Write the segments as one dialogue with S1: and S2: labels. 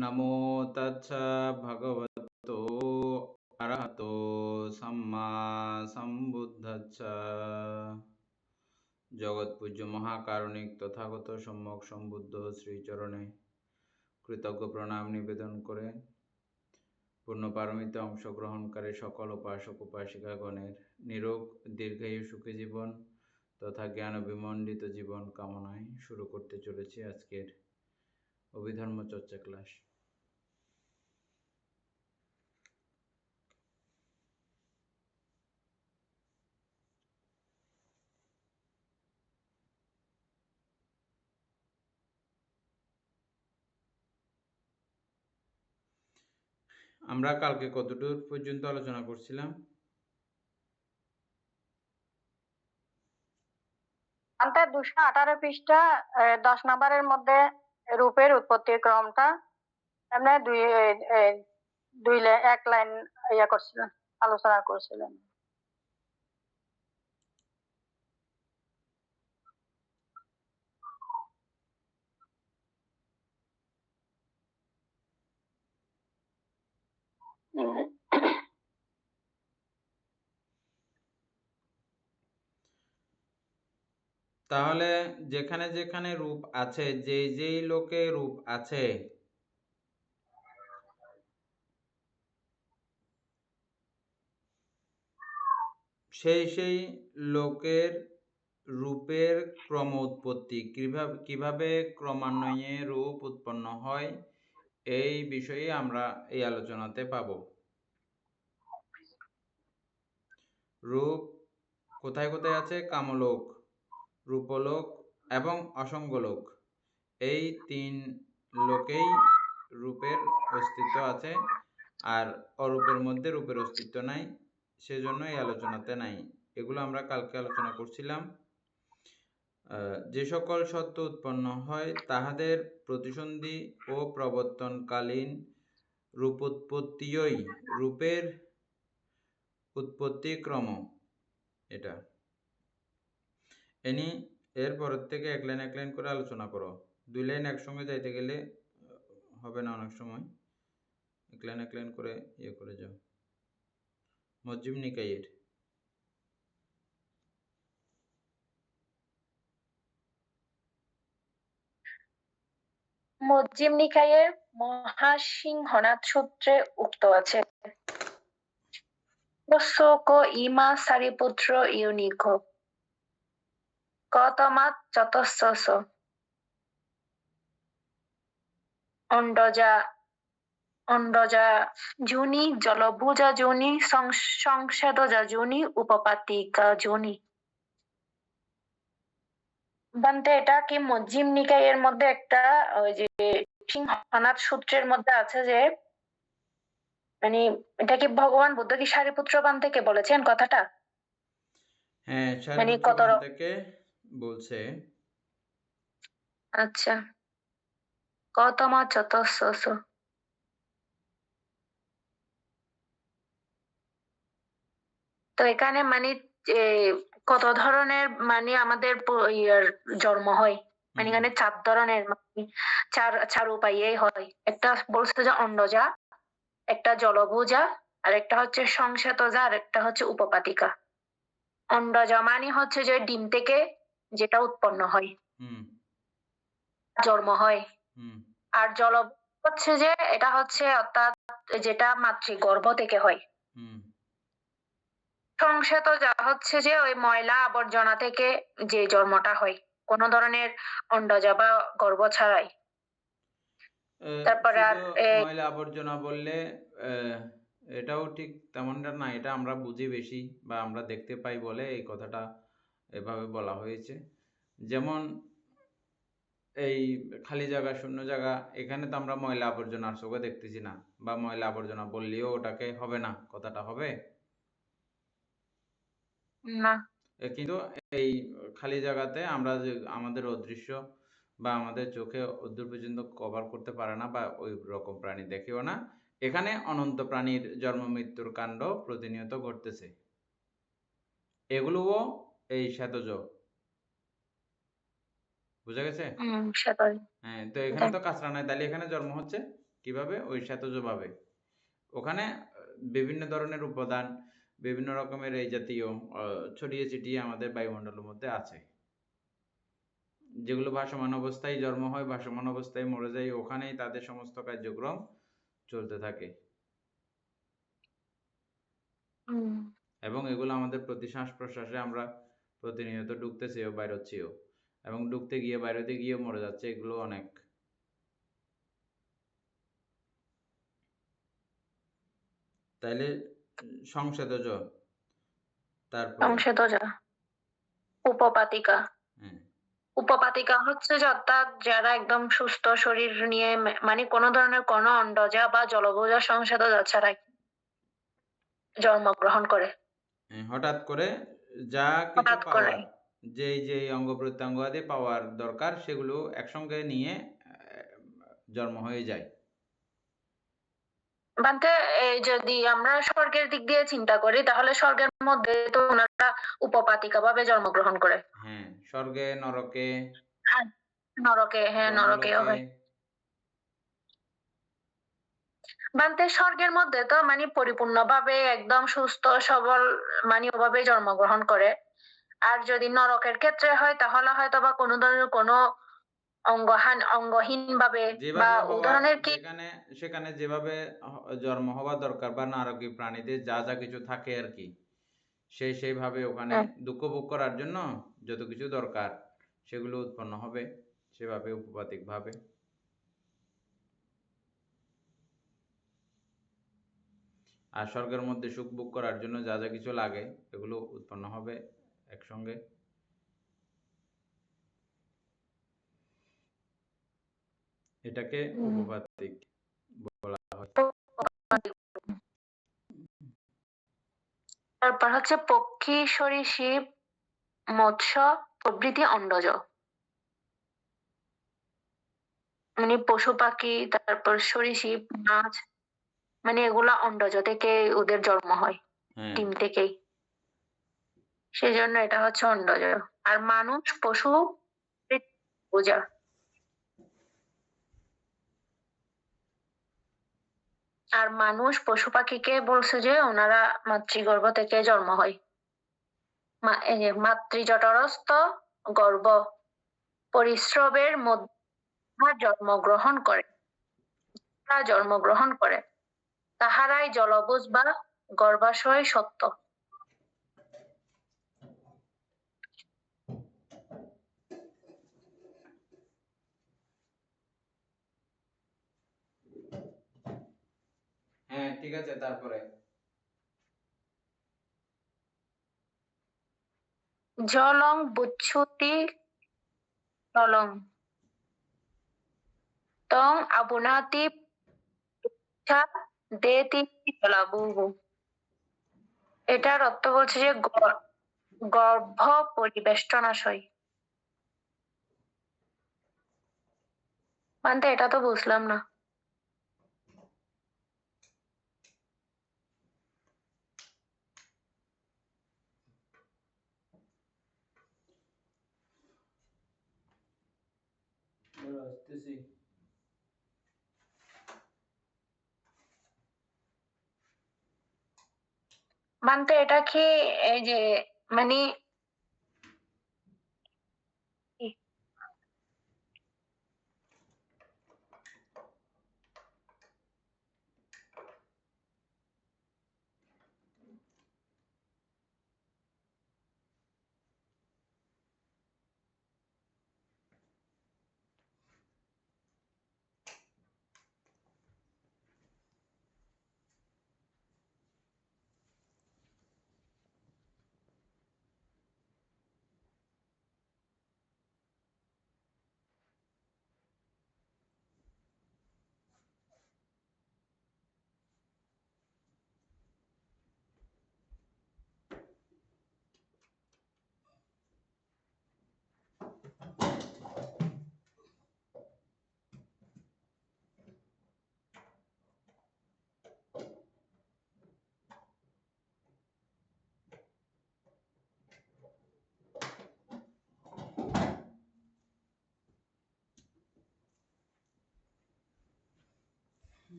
S1: নমো তচ্ছ ভগবতো অরহতো সম্মা সম্বুদ্ধস্স। জগৎপূজ্য মহাকারণিক তথাগত সম্যক সম্বুদ্ধ শ্রীচরণে কৃতজ্ঞ প্রণাম নিবেদন করে পূর্ণ পারমিতে অংশগ্রহণকারী সকল উপাসক উপাসিকাগণের নিরোগ দীর্ঘায়ু সুখী জীবন তথা জ্ঞান বিমণ্ডিত জীবন কামনায় শুরু করতে চলেছি আজকের অভিধর্ম চর্চা ক্লাস। আমরা কালকে কতদূর পর্যন্ত আলোচনা করছিলাম?
S2: 218 পৃষ্ঠা 10 নম্বরের মধ্যে রূপের উৎপত্তির ক্রমটা এমনি এক লাইন করছিলেন, আলোচনা করছিলেন।
S1: তাহলে যেখানে যেখানে রূপ আছে, যেই লোকে রূপ আছে, সেই লোকের রূপের ক্রম উৎপত্তি কিভাবে ক্রমান্বয়ে রূপ উৎপন্ন হয়, এই বিষয়ে আমরা এই আলোচনাতে পাব। রূপ কোথায় কোথায় আছে? কামলোক, রূপলোক এবং অসঙ্গলোক, এই 3 লোকেই রূপের অস্তিত্ব আছে, আর অরূপের মধ্যে রূপের অস্তিত্ব নাই, সেজন্য এই আলোচনাতে নাই। এগুলো আমরা কালকে আলোচনা করছিলাম। যে সকল সত্য উৎপন্ন হয় তাহাদের প্রতিসন্ধি ও প্রবর্তনকালীন রূপোৎপত্তিই রূপের উৎপত্তি ক্রম। এটা এরপরের থেকে এক লাইন করে আলোচনা করো। 2 লাইন একসঙ্গে যাইতে গেলে হবে না, অনেক সময় এক লাইন করে করে যাও। মজ্জিম নিকায়ের
S2: মজ্জিম নিকায়ের মহাসিংহনাথ সূত্রে উক্ত আছে, ইমা সারিপুত্র ইউনিক কতমাত চতস্স অন্ডজা যোনি জলভুজা যোনি সংসেদজা যোনি উপপাতিকা যোনি। বান্তে এটা কি মজ্জিম নিকায়ের মধ্যে একটা ওই যে সিংহনাথ সূত্রের মধ্যে আছে যে মানে এটা কি ভগবান বুদ্ধ কি সারিপুত্র বান থেকে বলেছেন কথাটা?
S1: হ্যাঁ, সারিপুত্র বান থেকে বলছে।
S2: আচ্ছা, কতমা চতস্স। তো এখানে মানে কত ধরনের মানে আমাদের জন্ম হয়, মানে এখানে 4 ধরনের, মানে চার উপায়ে হয়। একটা বলছে যে অন্ডজা, একটা জলভুজা, আর একটা হচ্ছে সংশ্বেতজা, আর একটা হচ্ছে উপপাতিকা। অন্ডজা মানে হচ্ছে যে ডিম থেকে যেটা উৎপন্ন হয়, জন্ম হয়। আর জলভুজা হচ্ছে যে এটা হচ্ছে অর্থাৎ যেটা মাতৃগর্ভ থেকে হয়। সংশ্বেতজা হচ্ছে যে ওই ময়লা আবর্জনা থেকে যে জন্মটা হয়, কোন ধরনের অন্ডজা বা গর্ভ ছাড়াই। তারপরে আর
S1: ময়লা আবর্জনা বললে এটাও ঠিক তেমনটা না, এটা আমরা বুঝি বেশি বা আমরা দেখতে পাই বলে এই কথাটা এভাবে বলা হয়েছে। যেমন এই খালি জায়গা, শূন্য জায়গা, এখানে তো আমরা ময়লা আবর্জনা চোখে দেখতেছি না, বা ময়লা আবর্জনা বললেও ওটাকে হবে না, কথাটা হবে
S2: না।
S1: কিন্তু এই খালি জায়গাতে আমরা যে আমাদের অদৃশ্য বা আমাদের চোখে অদূর পর্যন্ত কভার করতে পারে না, বা ওই রকম প্রাণী দেখেও না, এখানে অনন্ত প্রাণীর জন্ম মৃত্যুর কাণ্ড প্রতিনিয়ত ঘটতেছে। এগুলোও এই শ্বেতজ, বুঝা গেছে? হ্যাঁ, তো এখানে তো কাঁচরা নাই, তাহলে এখানে জন্ম হচ্ছে কিভাবে? ওই সেতজভাবে। ওখানে বিভিন্ন ধরনের উপাদান, বিভিন্ন রকমের এই জাতীয় ছড়িয়ে ছিটিয়ে আমাদের বায়ুমণ্ডলের মধ্যে আছে। যেগুলো ভাসমান অবস্থায় জন্ম হয়, ভাসমান অবস্থায় মরে যায়, ওখানেই তাদের সমস্ত কার্যক্রম চলতে থাকে। এবং এগুলো আমাদের প্রতি শ্বাস-প্রশ্বাসে আমরা প্রতিনিয়ত ঢুকতেছিও, বাইরোচ্ছিও। এবং ঢুকতে গিয়ে বাইরেতে গিয়েও মরে যাচ্ছে, এগুলো অনেক। তাইলে সংসেদজ, তারপরে
S2: সংসেদজ, উপপাতিকা। উপপাতিকা হচ্ছে যে অর্থাৎ যারা একদম সুস্থ শরীর নিয়ে মানে কোনো ধরনের কোনো অন্ডজা বা জলভূজা সংসেদজা ছাড়াই জন্মগ্রহণ করে।
S1: হঠাৎ করে যা কিছু
S2: হঠাৎ করে।
S1: পাওয়ার, যেই অঙ্গ প্রত্যঙ্গ আদি পাওয়ার দরকার সেগুলো একসঙ্গে নিয়ে জন্ম হয়ে যায়।
S2: বানতে যদি আমরা স্বর্গের দিক দিয়ে চিন্তা করি তাহলে স্বর্গের মধ্যে তো ওনারা উপপাতিকা ভাবে জন্মগ্রহণ করে।
S1: হ্যাঁ, স্বর্গে, নরকে,
S2: হ্যাঁ, নরকে, হ্যাঁ নরকেও
S1: ব্রহ্মলোকে।
S2: হয়। বানতে স্বর্গের মধ্যে তো মানে পরিপূর্ণভাবে একদম সুস্থ সবল মানে ওভাবে জন্মগ্রহণ করে। আর যদি নরকের ক্ষেত্রে হয় তাহলে হয়তো বা কোনো ধরনের কোনো অঙ্গহীন ভাবে বা
S1: যেভাবে
S2: ও
S1: হওয়ার,
S2: ধরনের কি
S1: সেখানে যেভাবে জন্ম হওয়া দরকার বা নারকীয় প্রাণীদের যা কিছু থাকে আর কি, সেইভাবে ওখানে দুঃখ ভোগ করার জন্য যত কিছু দরকার সেগুলো উৎপন্ন হবে সেভাবে উপপাতিক ভাবে। আর স্বর্গের মধ্যে সুখ ভোগ করার জন্য যা কিছু লাগে এগুলো উৎপন্ন হবে একসঙ্গে। এটাকে উপপাতিক বলা হয়।
S2: তারপর হচ্ছে পক্ষী, সরীসৃপ, মৎস্য প্রভৃতি অন্ডজ। মানে পশু পাখি, তারপর সরীসৃপ, মাছ, মানে এগুলা অন্ডজ থেকে ওদের জন্ম হয়,
S1: হ্যাঁ,
S2: ডিম থেকেই। সেজন্য এটা হচ্ছে অন্ডজ। আর মানুষ, পশু বোঝা। আর মানুষ, পশু পাখিকে বলছে যে ওনারা মাতৃগর্ভ থেকে জন্ম হয়। এই যে মাতৃজঠরস্থ গর্ভ পরিশ্রবের মধ্যে জন্মগ্রহণ করে, তাহারাই জলভুজ বা গর্ভাশয় সত্য।
S1: হ্যাঁ, ঠিক আছে। তারপরে
S2: জলং বুচ্ছুতি জলং তং আবুনাতি দেতি জলাবুহু। এটার অর্থ বলছে যে গর্ভ পরিবেষ্টনাশয়। মানে এটা তো বুঝলাম না।
S1: আসতেছি।
S2: মানতে এটা কি এই যে মানে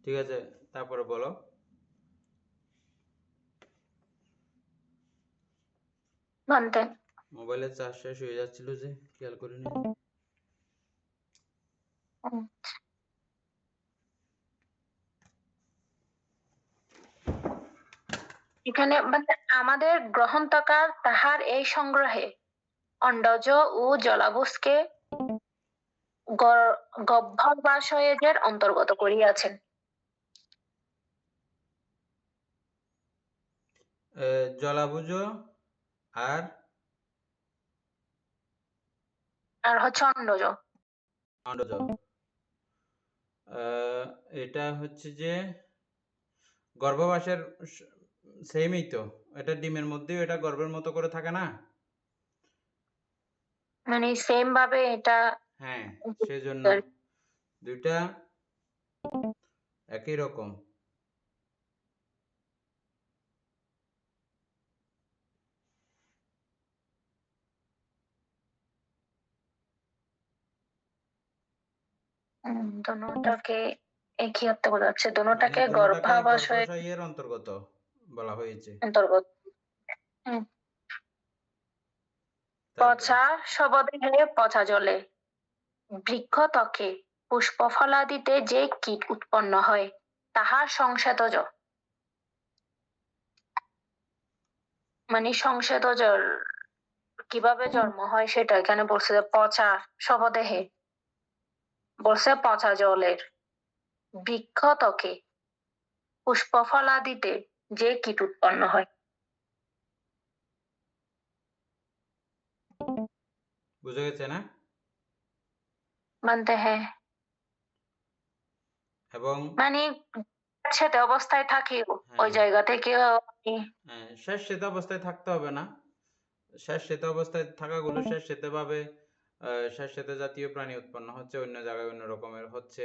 S1: ঠিক আছে, তারপরে বলো।
S2: বানতে
S1: মোবাইলের চার্জ শেষ হয়ে যাচ্ছিল যে খেয়াল করিনি।
S2: এখানে মানে আমাদের গ্রহণতকার তাহার এই সংগ্রহে অন্ডজ ও জলাবুসকে গহ্বরবাসয়ের অন্তর্গত করিয়াছেন।
S1: জলাভুজ আর
S2: আর হচ্ছে অন্ডজ।
S1: অন্ডজ, এটা হচ্ছে যে গর্ভবাসের সেমই তো, এটা ডিমের মধ্যেও এটা গর্ভের মতো করে থাকে না?
S2: মানে সেম ভাবে এটা
S1: হ্যাঁ, সেজন্য দুইটা একই রকম।
S2: দোনোটাকে একই অর্থে বোঝা যাচ্ছে,
S1: মানে
S2: দোনোটাকে
S1: দুটোটাকে
S2: গর্ভাবশয়ের
S1: গর্ভাশয়ের অন্তর্গত বলা হয়েছে।
S2: অন্তর্গত। পচা শবদেহে পচা জলে বৃক্ষ ত্বকে পুষ্পফলাদিতে যে কীট উৎপন্ন হয় তাহার সংশ্বেতজ। মানে সংশ্বেতজর কিভাবে জন্ম হয় সেটা এখানে বলছে যে পচা শবদেহে, বলছে পচা জলের বৃক্ষ ত্বকে পুষ্পফলাদিতে যে কীট উৎপন্ন হয়।
S1: বুঝা গেছে না?
S2: মানতে হ্যাঁ,
S1: এবং
S2: মানে সেটা অবস্থায় থাকি ওই জায়গা থেকে
S1: শেষ শীত অবস্থায় থাকতে হবে না, শেষ শীত অবস্থায় থাকাগুলো শেষ শীতে ভাবে শেষ শীতে জাতীয় প্রাণী উৎপন্ন হচ্ছে, অন্য জায়গায় অন্য রকমের হচ্ছে,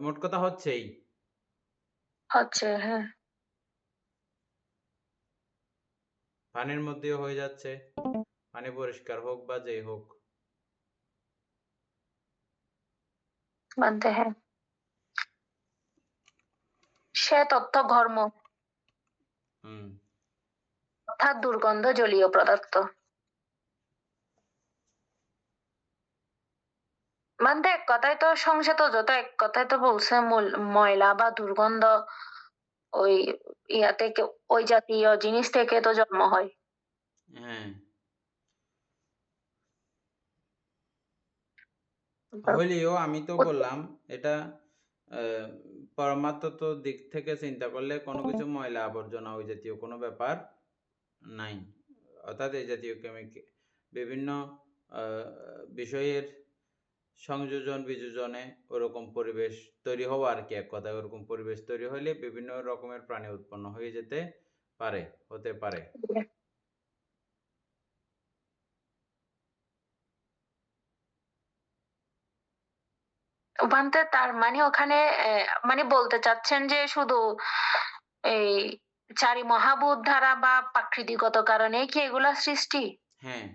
S1: মোট কথা হচ্ছেই।
S2: হচ্ছে হ্যাঁ,
S1: পানির মধ্যেও হয়ে যাচ্ছে, পানি পরিষ্কার হোক বা যেই হোক।
S2: মানতে হ্যাঁ, সে তথ্য ঘর্ম অর্থাৎ দুর্গন্ধ জলীয় পদার্থ। মানে এক কথায় তো সংশ্বেতজ, এক কথায় তো বলছে ময়লা বা দুর্গন্ধ ওই ইয়া থেকে, ওই জাতীয় জিনিস থেকে তো জন্ম হয়।
S1: হ্যাঁ, হইলেও আমি তো বললাম এটা পরমাত্ম দিক থেকে চিন্তা করলে কোনো কিছু ময়লা আবর্জনা ওই জাতীয় কোনো ব্যাপার নাই, অর্থাৎ এই জাতীয় বিভিন্ন বিষয়ের সংযোজন বিযোজনে ওরকম পরিবেশ তৈরি হওয়া আর কি, এক কথায় ওরকম পরিবেশ তৈরি হইলে বিভিন্ন রকমের প্রাণী উৎপন্ন হয়ে যেতে পারে, হতে পারে।
S2: ওখানতে তার মানে ওখানে মানে বলতে চাচ্ছেন যে শুধু এই চারি মহাভূত ধারা বা প্রাকৃতিকগত কারণে কি এগুলা সৃষ্টি?
S1: হ্যাঁ,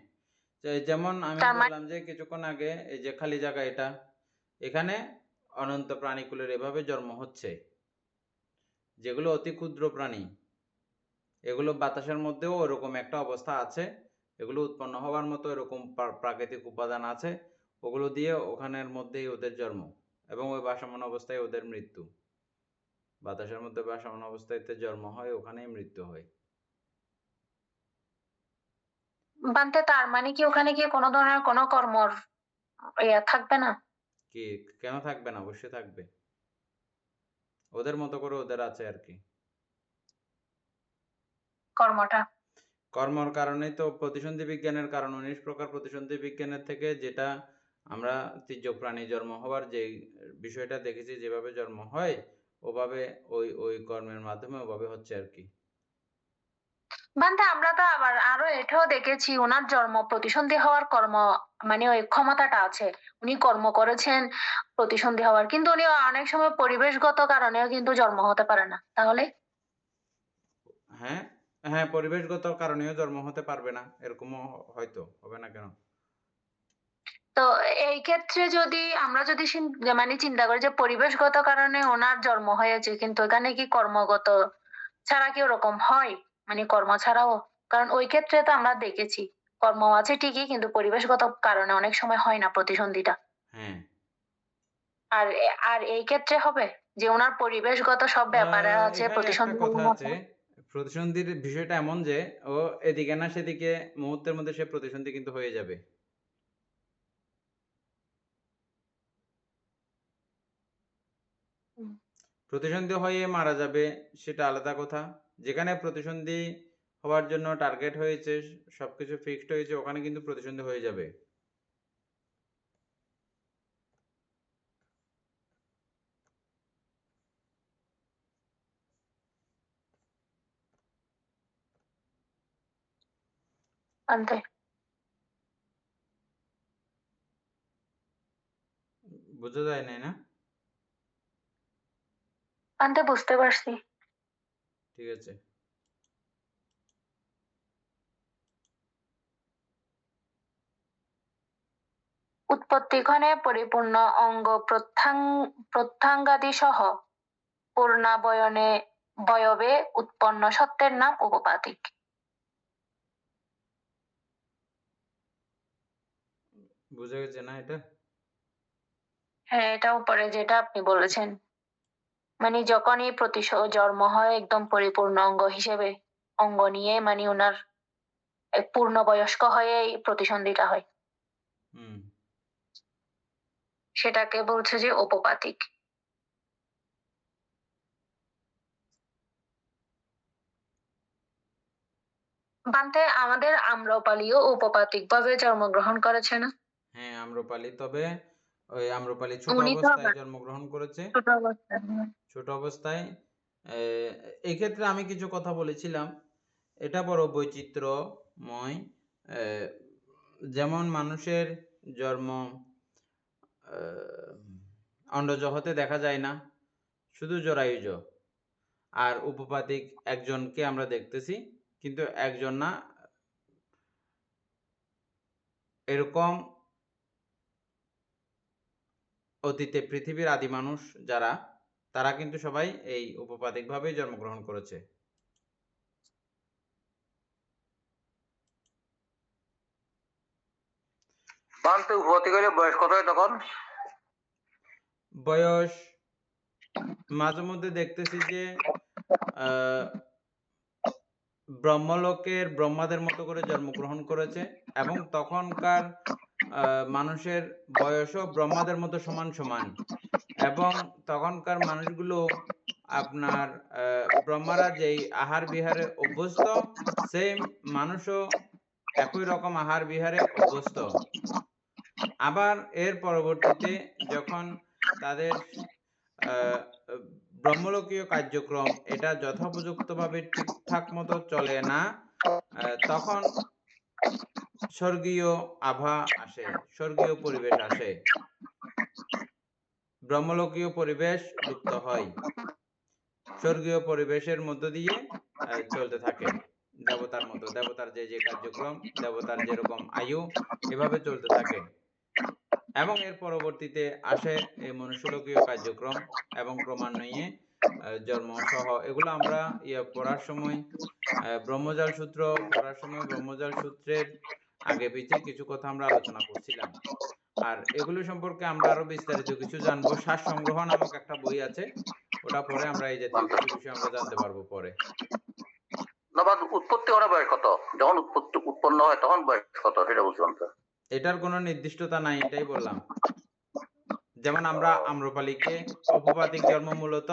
S1: যেমন আমি
S2: তার মানে
S1: বললাম যে কিছুক্ষণ আগে এই যে খালি জায়গা এটা, এখানে অনন্ত প্রাণীকুলের এভাবে জন্ম হচ্ছে, যেগুলো অতি ক্ষুদ্র প্রাণী, এগুলো বাতাসের মধ্যেও ওরকম একটা অবস্থা আছে, এগুলো উৎপন্ন হওয়ার মতো এরকম প্রাকৃতিক উপাদান আছে, ওগুলো দিয়ে ওখানের মধ্যেই ওদের জন্ম। এবং ওই ভাসমান অবস্থায় ওদের মৃত্যু। বাতাসের মধ্যে ভাসমান অবস্থাতে জন্ম হয়, ওখানেই মৃত্যু হয়।
S2: বানতে তার মানে কি ওখানে কি কোনো ধরনের কোনো কর্মর থাকবে না?
S1: কি কেন থাকবে না? অবশ্যই থাকবে। ওদের মতো করে ওদের আছে আর কি।
S2: কর্মটা।
S1: কর্মর কারণেই তো প্রতিসন্ধি বিজ্ঞানের কারণ 19 প্রকার প্রতিসন্ধি বিজ্ঞানের থেকে যেটা আমরা তির্যক প্রাণী জন্ম হওয়ার যে বিষয়টা দেখেছি, যেভাবে জন্ম হয় ওভাবে ওই কর্মের মাধ্যমে ওভাবে হচ্ছে আর কি।
S2: বানতে আমরা তো আবার আরো এটাও দেখেছি উনার জন্ম প্রতিসন্ধি হওয়ার কর্ম মানে ওই ক্ষমতাটা আছে। উনি কর্ম করেছেন প্রতিসন্ধি হওয়ার, কিন্তু উনি অনেক সময় পরিবেশগত কারণেও কিন্তু জন্ম হতে পারে না। তাহলে?
S1: হ্যাঁ, হ্যাঁ, পরিবেশগত কারণেও জন্ম হতে পারবে না, এরকমও হয়তো হবে না কেন?
S2: তো এই ক্ষেত্রে যদি আমরা যদি মানে চিন্তা করি যে পরিবেশগত কারণে ওনার জন্ম হয়েছে, কিন্তু এখানে কি কর্মগত ছাড়া কি ওরকম হয়? মানে কর্ম ছাড়াও? কারণ ওই ক্ষেত্রে তো আমরা দেখেছি কর্ম আছে ঠিকই, কিন্তু পরিবেশগত কারণে অনেক সময় হয় না প্রতিসন্ধিটা।
S1: হ্যাঁ।
S2: আর এই ক্ষেত্রে হবে যে উনার পরিবেশগত সব ব্যাপারে আছে
S1: এখানে একটা
S2: প্রতিসন্ধি
S1: কথা
S2: আছে।
S1: আছে। প্রতিসন্ধির বিষয়টা এমন যে ও এদিকে না সেদিকে মুহূর্তের মধ্যে সে প্রতিসন্ধি কিন্তু হয়ে যাবে।
S2: হুম।
S1: প্রতিসন্ধি হয়ে মারা যাবে সেটা আলাদা কথা। যেখানে প্রতিসন্ধি হওয়ার জন্য টার্গেট হয়েছে, সবকিছু ফিক্সড হয়েছে, ওখানে কিন্তু প্রতিসন্ধি হয়ে যাবে।
S2: আনতে
S1: বোঝা যায় নাই না?
S2: আনতে বুঝতে পারছি।
S1: ঠিক আছে।
S2: উৎপত্তিক্ষণে পরিপূর্ণ অঙ্গ প্রত্যঙ্গাদি সহ পূর্ণাবয়নে বয়বে উৎপন্ন সত্যের নাম উপপাদিক।
S1: বুঝা গেছে না এটা?
S2: হ্যাঁ, এটা উপরে যেটা আপনি বলেছেন। মানে যখনই জন্ম হয় একদম পরিপূর্ণ অঙ্গ হিসেবে, অঙ্গ নিয়ে মানে উনার পূর্ণবয়স্ক হয়ে এই প্রতিসন্ধিটা হয়।
S1: হুম।
S2: সেটাকে বলছে যে উপপাদিক। বানতে আমাদের আম্রপালিও উপপাদিক ভাবে জন্মগ্রহণ করেছে না?
S1: হ্যাঁ, আম্রপালি। তবে ওই আম্রপালি ছোট
S2: উনি তো
S1: অবস্থায়
S2: আবার
S1: জন্মগ্রহণ করেছে।
S2: ছোট অবস্থায়।
S1: ছোট অবস্থায় এ এই ক্ষেত্রে আমি কিছু কথা বলেছিলাম। এটা বড় বৈচিত্র্যময়। এ যেমন মানুষের জন্ম আ অন্ডজ হতে দেখা যায় না, শুধু জরায়ুজ। আর উপপাদিক একজনকে আমরা দেখতেছি, কিন্তু একজন না, এরকম অতীতে পৃথিবীর আদি মানুষ যারা, তারা কিন্তু সবাই এই উপপাদিকভাবেই জন্মগ্রহণ করেছে।
S3: বানতে উপপাদিক হলে বয়স কত হয় তখন?
S1: বয়স মাঝে মধ্যে দেখতেছি যে ব্রহ্মলোকের ব্রহ্মাদের মতো করে জন্মগ্রহণ করেছে, এবং তখনকার মানুষের বয়সও ব্রহ্মাদের মতো সমান সমান, এবং তখনকার মানুষগুলো আপনার ব্রহ্মারা যেই আহার বিহারে অভ্যস্ত, সেম মানুষও একই রকম আহার বিহারে অভ্যস্ত। আবার এর পরবর্তীতে যখন তাদের আহ, ব্রহ্মলোকীয় কার্যক্রম এটা যথোপযুক্তভাবে ঠিকঠাক মতো চলে না, তখন স্বর্গীয় আভা আসে, স্বর্গীয় পরিবেশ আসে, ব্রহ্মলোকীয় পরিবেশ লুপ্ত হয়, স্বর্গীয় পরিবেশের মধ্য দিয়ে চলতে থাকে দেবতার মতো, দেবতার যে যে কার্যক্রম, দেবতার যেরকম আয়ু, এভাবে চলতে থাকে। এবং এর পরবর্তীতে আসে এই মনুষ্যলোকীয় কার্যক্রম, এবং ক্রমান্বয়ে জন্ম সহ এগুলো আমরা পড়ার সময়, ব্রহ্মজাল সূত্র পড়ার সময় ব্রহ্মজাল সূত্রের আগে পিছে কিছু কথা আমরা আলোচনা করছিলাম। আর এগুলো সম্পর্কে আমরা আরো বিস্তারিত কিছু জানবো। শ্বাস সংগ্রহ নামক একটা বই আছে, ওটা পড়ে আমরা এই জাতীয় কিছু বিষয় আমরা জানতে পারবো পরে।
S3: নবাব উৎপত্তি করা বয়স কত? যখন উৎপন্ন হয় তখন বয়স কত সেটা বুঝলাম তো।
S1: এটার কোনো নির্দিষ্টতা নাই, এটাই বললাম। যেমন আমরা আম্রপালিকে অপপাতিক জন্ম মূলত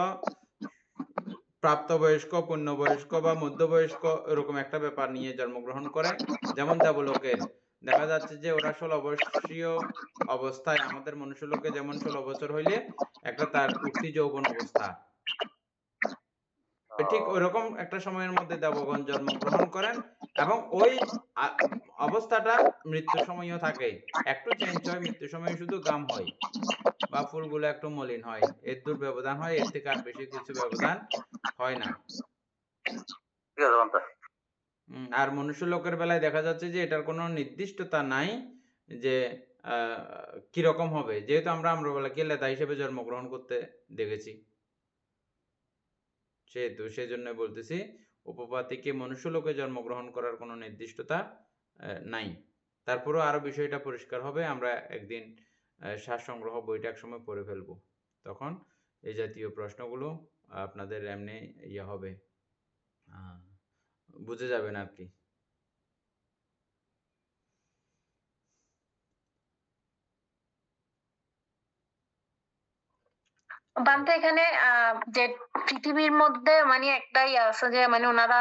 S1: প্রাপ্তবয়স্ক, পূর্ণবয়স্ক বা মধ্যবয়স্ক এরকম একটা ব্যাপার নিয়ে জন্মগ্রহণ করে। যেমন দেবলোকের দেখা যাচ্ছে যে ওরা 16 বর্ষীয় অবস্থায়, আমাদের মনুষ্যলোকে যেমন 16 বছর হইলে একটা তার উঠতি যৌবন অবস্থা, ঠিক ওইরকম একটা সময়ের মধ্যে দেবগণ জন্মগ্রহণ করেন এবং ওই অবস্থাটা মৃত্যুর সময়ও থাকে। একটু চেঞ্জ হয়, মৃত্যুর সময় শুধু গাম হয় বা ফুলগুলো একটু মলিন হয়, এর দূর ব্যবধান হয়, এর থেকে আর বেশি কিছু ব্যবধান হয় না।
S3: ঠিক আছে মানতে।
S1: আর মনুষ্য লোকের বেলায় দেখা যাচ্ছে যে এটার কোনো নির্দিষ্টতা নাই যে কিরকম হবে, যেহেতু আমরা আম্রপালিকে লেদা হিসেবে জন্মগ্রহণ করতে দেখেছি, সেহেতু সেজন্য বলতেছি উপপাতিকে মনুষ্য লোকে জন্মগ্রহণ করার কোনো নির্দিষ্টতা নাই। তারপরেও আরো বিষয়টা পরিষ্কার হবে, আমরা একদিন শ্বাস সংগ্রহ বইটা একসময় পড়ে ফেলবো, তখন এই জাতীয় প্রশ্নগুলো আপনাদের এমনি ইয়ে হবে, বুঝে যাবেন আর কি।
S2: বানতে এখানে যে পৃথিবীর মধ্যে মানে একটাই আছে যে মানে ওনারা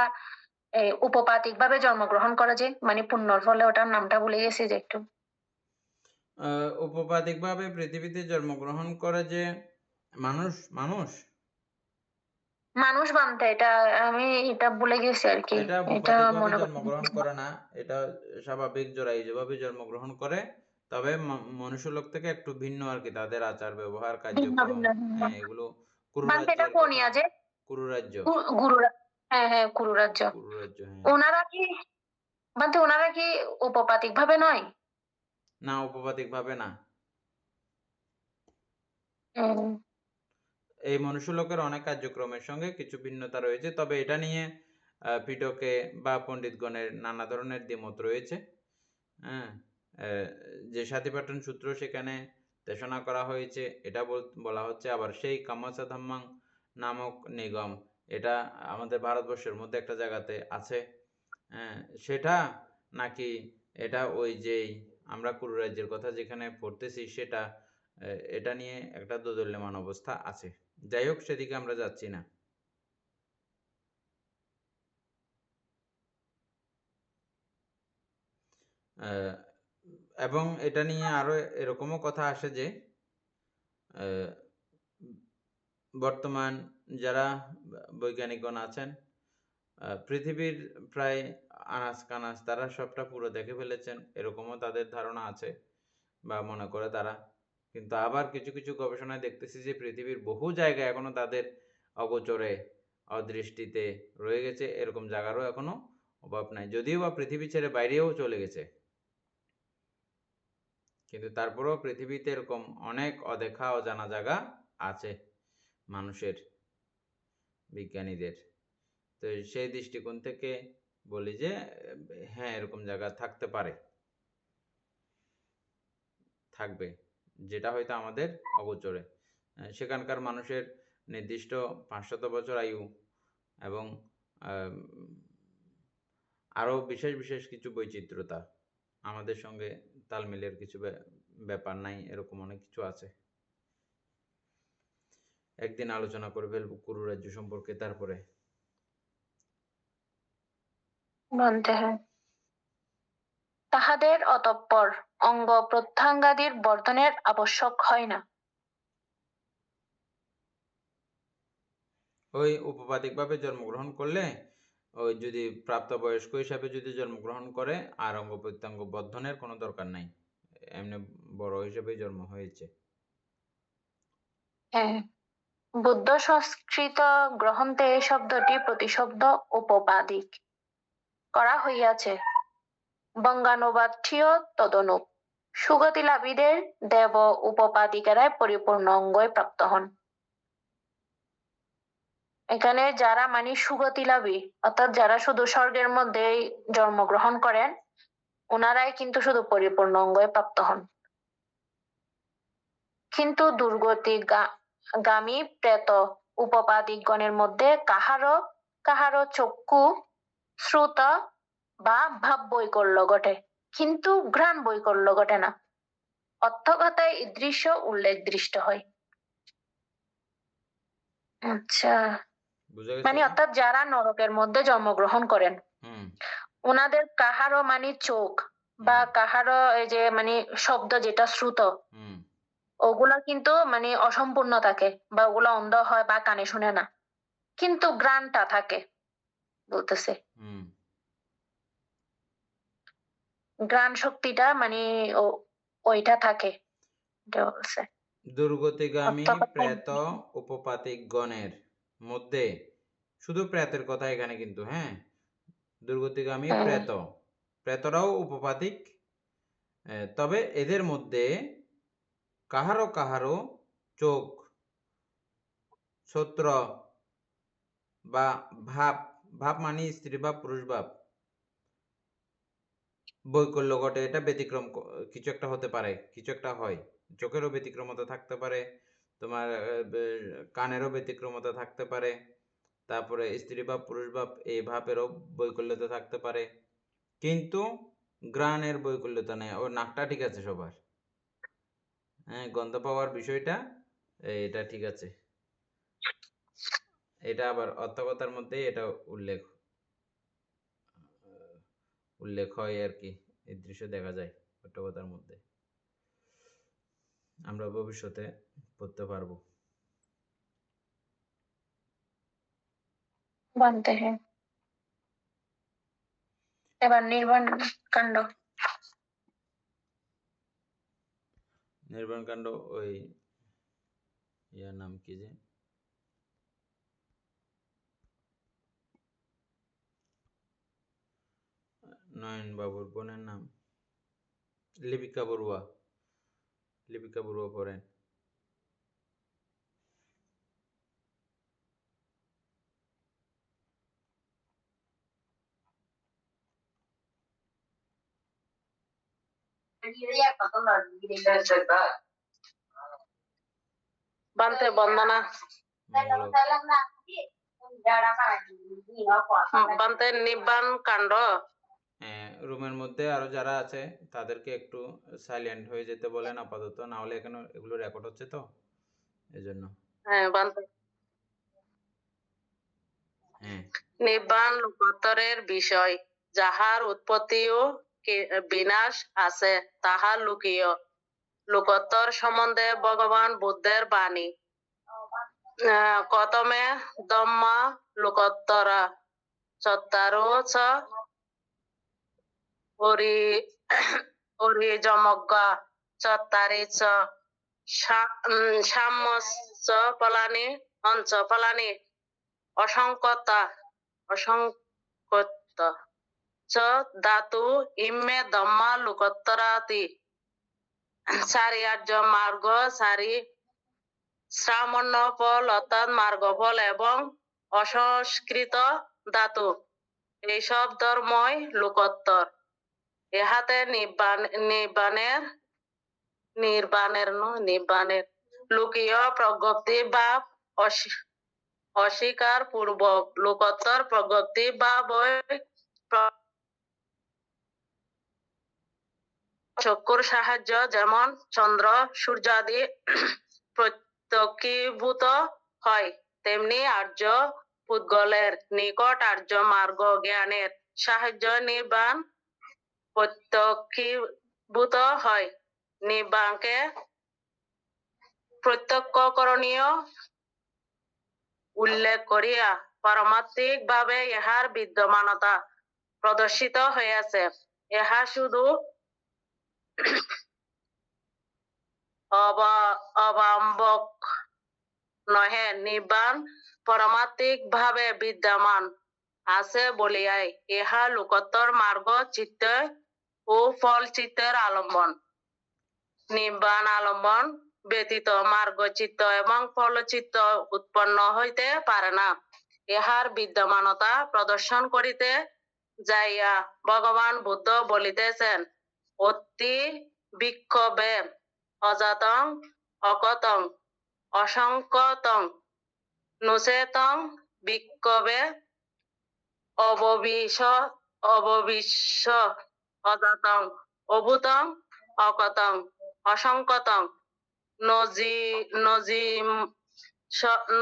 S2: উপপাতিক ভাবে জন্মগ্রহণ করে, যে মানে পুণ্যর ফলে, ওটার নামটা ভুলে গেছি যে একটু।
S1: উপপাতিক ভাবে পৃথিবীতে জন্মগ্রহণ করে যে মানুষ মানুষ
S2: মানুষ বানতে, এটা আমি এটা ভুলে গেছি আর কি।
S1: এটা
S2: এটা
S1: উপপাতিক ভাবে
S2: মনে
S1: জন্মগ্রহণ করে না, এটা স্বাভাবিক জরায়ু যেভাবে জন্মগ্রহণ করে, তবে মনুষ্যলোক থেকে একটু ভিন্ন আর কি, তাদের আচার ব্যবহার
S2: ভিন্ন
S1: কার্যক্রম,
S2: ভিন্ন ভিন্ন।
S1: এগুলো
S2: বানতে এটা
S1: কুরুরাজ্যের কথা।
S2: কোনিয়া যে
S1: কুরুরাজ্য,
S2: গুরু, হ্যাঁ হ্যাঁ কুরুরাজ্য।
S1: কুরুরাজ্য, হ্যাঁ।
S2: ওনারা কি বানতে, ওনারা কি উপপাতিক ভাবে নয়?
S1: না, উপপাতিক ভাবে না। এই মনুষ্যলোকের অনেক কার্যক্রমের সঙ্গে কিছু ভিন্নতা রয়েছে, তবে এটা নিয়ে পিটকে বা পণ্ডিতগণের নানা ধরনের দ্বিমত রয়েছে। হ্যাঁ, যে সাতিপাটন সূত্র সেখানে দেশনা করা হয়েছে, এটা বলা হচ্ছে। আবার সেই কামাসা ধাম্মাং নামক নিগম, এটা আমাদের ভারতবর্ষের মধ্যে একটা জায়গাতে আছে। হ্যাঁ, সেটা নাকি এটা ওই যেই আমরা কুরুরাজ্যের কথা যেখানে পড়তেছি সেটা, এটা নিয়ে একটা দোদুল্যমান অবস্থা আছে। যাই হোক, সেদিকে আমরা যাচ্ছি না। এবং এটা নিয়ে আরো এরকমও কথা আসে যে বর্তমান যারা বৈজ্ঞানিকগণ আছেন, পৃথিবীর প্রায় আনাজ কানাজ তারা সবটা পুরো দেখে ফেলেছেন, এরকমও তাদের ধারণা আছে বা মনে করে তারা। কিন্তু আবার কিছু কিছু গবেষণায় দেখতেছি যে পৃথিবীর বহু জায়গায় এখনো তাদের অগোচরে, অদৃষ্টিতে রয়ে গেছে, এরকম জায়গারও এখনো অভাব নাই, যদিও বা পৃথিবী ছেড়ে বাইরেও চলে গেছে। কিন্তু তারপরেও পৃথিবীতে এরকম অনেক অদেখা অজানা জায়গা আছে মানুষের, বিজ্ঞানীদের। তো সেই দৃষ্টিকোণ থেকে বলি যে হ্যাঁ, এরকম জায়গা থাকতে পারে, থাকবে, যেটা হয়তো আমাদের অগোচরে। সেখানকার মানুষের নির্দিষ্ট 500 বছর আয়ু এবং আরো বিশেষ বিশেষ কিছু বৈচিত্র্যতা, আমাদের সঙ্গে তাল মিলের কিছু ব্যাপার নাই, এরকম অনেক কিছু আছে। একদিন আলোচনা করে ফেলবো কুরুরাজ্য সম্পর্কে। তারপরে
S2: বানতে, হ্যাঁ, তাহাদের অতঃপর অঙ্গ প্রত্যঙ্গাদির বর্ধনের আবশ্যক হয় না।
S1: ওই উপপাতিক ভাবে জন্মগ্রহণ করলে, ওই যদি প্রাপ্তবয়স্ক হিসাবে যদি জন্মগ্রহণ করে, আর অঙ্গ প্রত্যঙ্গ বর্ধনের কোনো দরকার নাই, এমনি বড় হিসেবে জন্ম হয়েছে।
S2: হ্যাঁ, বুদ্ধ সংস্কৃত গ্রন্থে এই শব্দটি প্রতিশব্দ উপপাদিক করা হইয়াছে। বঙ্গানুবাদটিও তদনুপ। সুগতি লাভীদের দেব উপপাদিকেরাই পরিপূর্ণ অঙ্গই প্রাপ্ত হন। এখানে যারা মানে সুগতি লাভী, অর্থাৎ যারা শুধু স্বর্গের মধ্যেই জন্মগ্রহণ করেন, ওনারাই কিন্তু শুধু পরিপূর্ণ অঙ্গই প্রাপ্ত হন। কিন্তু গামী প্রেত উপপাদিগণের মধ্যে কাহারো কাহারো চক্ষু শ্রুত বা ভাব বৈকল্য ঘটে, কিন্তু ঘ্রাণ বৈকল্য ঘটে না। অর্থকথায় এই দৃশ্য উল্লেখ দৃষ্ট হয়। আচ্ছা,
S1: বুঝা
S2: মানে
S1: গেছে?
S2: অর্থাৎ যারা নরকের মধ্যে জন্মগ্রহণ করেন
S1: হুম
S2: ওনাদের কাহারও মানে চোখ বা কাহারও এই যে মানে শব্দ যেটা শ্রুত
S1: হুম
S2: ওগুলা কিন্তু মানে অসম্পূর্ণ থাকে বা ওগুলা অন্ধ হয় বা কানে শুনে না, কিন্তু ঘ্রাণটা থাকে বলতেছে।
S1: হুম
S2: ঘ্রাণ শক্তিটা মানে ওইটা থাকে, এটা বলছে।
S1: দুর্গতিগামী
S2: অর্থকথায়
S1: প্রেত উপপাতিকগণের মধ্যে, শুধু প্রেতের কথা এখানে কিন্তু, হ্যাঁ, দুর্গতিগামী প্রেত, প্রেতরাও উপপাতিক, তবে এদের মধ্যে কাহারো কাহারো চোখ, শ্রোত্র বা ভাব, ভাব মানে স্ত্রী ভাব পুরুষ ভাব, বৈকল্য ঘটে। এটা ব্যতিক্রম কিছু একটা হতে পারে, কিছু একটা হয়। চোখেরও ব্যতিক্রমতা থাকতে পারে, তোমার কানেরও ব্যতিক্রমতা থাকতে পারে, তারপরে স্ত্রী ভাব পুরুষ ভাব এই ভাবেরও বৈকল্যতা থাকতে পারে, কিন্তু ঘ্রাণের বৈকল্যতা নেই। ওর নাকটা ঠিক আছে সবার, হ্যাঁ, গন্ধ পাওয়ার বিষয়টা এটা ঠিক আছে। এটা আবার অর্থকথার মধ্যে এটা উল্লেখ হয় আর কি, এই দৃশ্য দেখা যায় অর্থকথার মধ্যে, আমরা ভবিষ্যতে পড়তে পারবো।
S2: বানতে হ্যাঁ। এবার নির্বাণ কাণ্ড।
S1: নির্বাণ কাণ্ড, ওই ইয়ার নাম কি যে, নয়ন বাবুর বোনের নাম লিপিকা বড়ুয়া, লিপিকা বড়ুয়া পড়েন।
S2: বানতে বন্দনা বানতে নির্বাণ কাণ্ড।
S1: রুমের মধ্যে আরো যারা আছে তাদেরকে একটু সাইলেন্ট হয়ে যেতে বলেন আপাতত, না হলে এখানে এগুলো রেকর্ড হচ্ছে তো এজন্য।
S2: হ্যাঁ, বানতে
S1: হ্যাঁ,
S2: নির্বাণ লোকোত্তরের বিষয়, যাহার উৎপত্তি ও বিনাশ আছে তাহা লুকীয়। লোকোত্তর সম্বন্ধে ভগবান বুদ্ধের বাণী। কতমে ধম্মা লোকোত্তরা চত্তারো চ অরিযমজ্ঞা চত্তারি চ সাম্যশ্চ ফলানি অঞ্চ ফলানি অসংকত চ ধাতু ইম্মে ধম্মা লোকোত্তরাতি। চারি আর্য মার্গ, চারি শ্রামণ্য ফল অর্থাৎ মার্গ ফল এবং অসংস্কৃত ধাতু, এইসব ধর্মই লোকোত্তর। ইহাতে নির্বাণের লোকীয় প্রজ্ঞপ্তি বা অস্বীকার পূর্বক লোকোত্তর প্রজ্ঞপ্তি বা চক্ষুর সাহায্য, যেমন চন্দ্র সূর্যাদি প্রত্যক্ষীভূত হয়, তেমনি আর্য পুদ্গলের নিকট আর্য মার্গ জ্ঞানের সাহায্য নির্বাণ প্রত্যক্ষীভূত হয়। নির্বাণকে প্রত্যক্ষকরণীয় উল্লেখ করিয়া পারমার্থিক ভাবে ইহার বিদ্যমানতা প্রদর্শিত হইয়াছে। ইহা শুধু অবাম্বক নহে, নির্বাণ পারমার্থিক ভাবে বিদ্যমান আছে বলিয়াই ইহা লোকোত্তর মার্গ চিত্ত ও ফল চিত্তের আলম্বন। নির্বাণ আলম্বন ব্যতীত মার্গ চিত্ত এবং ফল চিত্ত উৎপন্ন হইতে পারে না। ইহার বিদ্যমানতা প্রদর্শন করিতে যাইয়া ভগবান বুদ্ধ বলিতেছেন, অতি বিক্ষোভে অজাতং
S4: অকতং অসংকতং নুচেতং বিক্ষোভে অববিশ্ব অজাতং অভূতং অকতং অসংকতং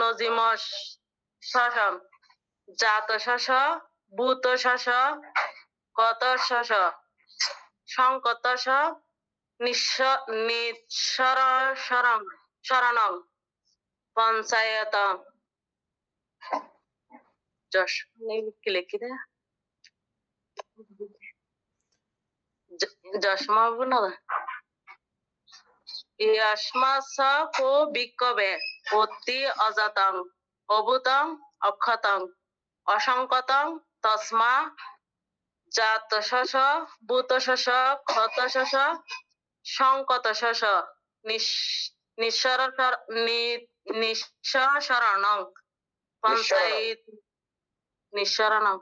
S4: নজিমশম জাতশস ভূতশস কতশস সংকতস শরণং পঞ্চায়েত কি লিখি দে যশমা না ইয়াসমাস কো বিক্ষোভে অতি অজাতং অভূতং অক্ষতং অসংকতং তস্মা জাতশস ভূতশস ক্ষতশস সংকতশস নিঃশরণং নিঃশরণং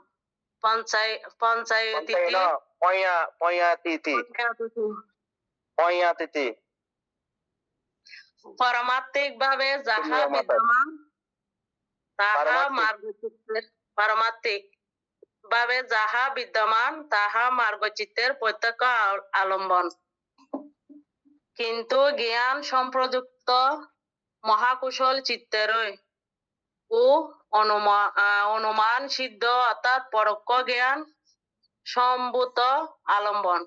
S5: পয়াতিতি
S4: পারমাত্মিক ভাবে যাহা বিদ্যমান তাহা মার্গচিত্তের পারমাত্মিক ভাবে যাহা বিদ্যমান তাহা মার্গচিত্তের প্রত্যক্ষ আলম্বন, কিন্তু জ্ঞান সম্প্রযুক্ত মহাকুশল চিত্তেরই ও অনুমান সিদ্ধ অর্থাৎ পরোক্ষ জ্ঞান সম্ভূত আলম্বন।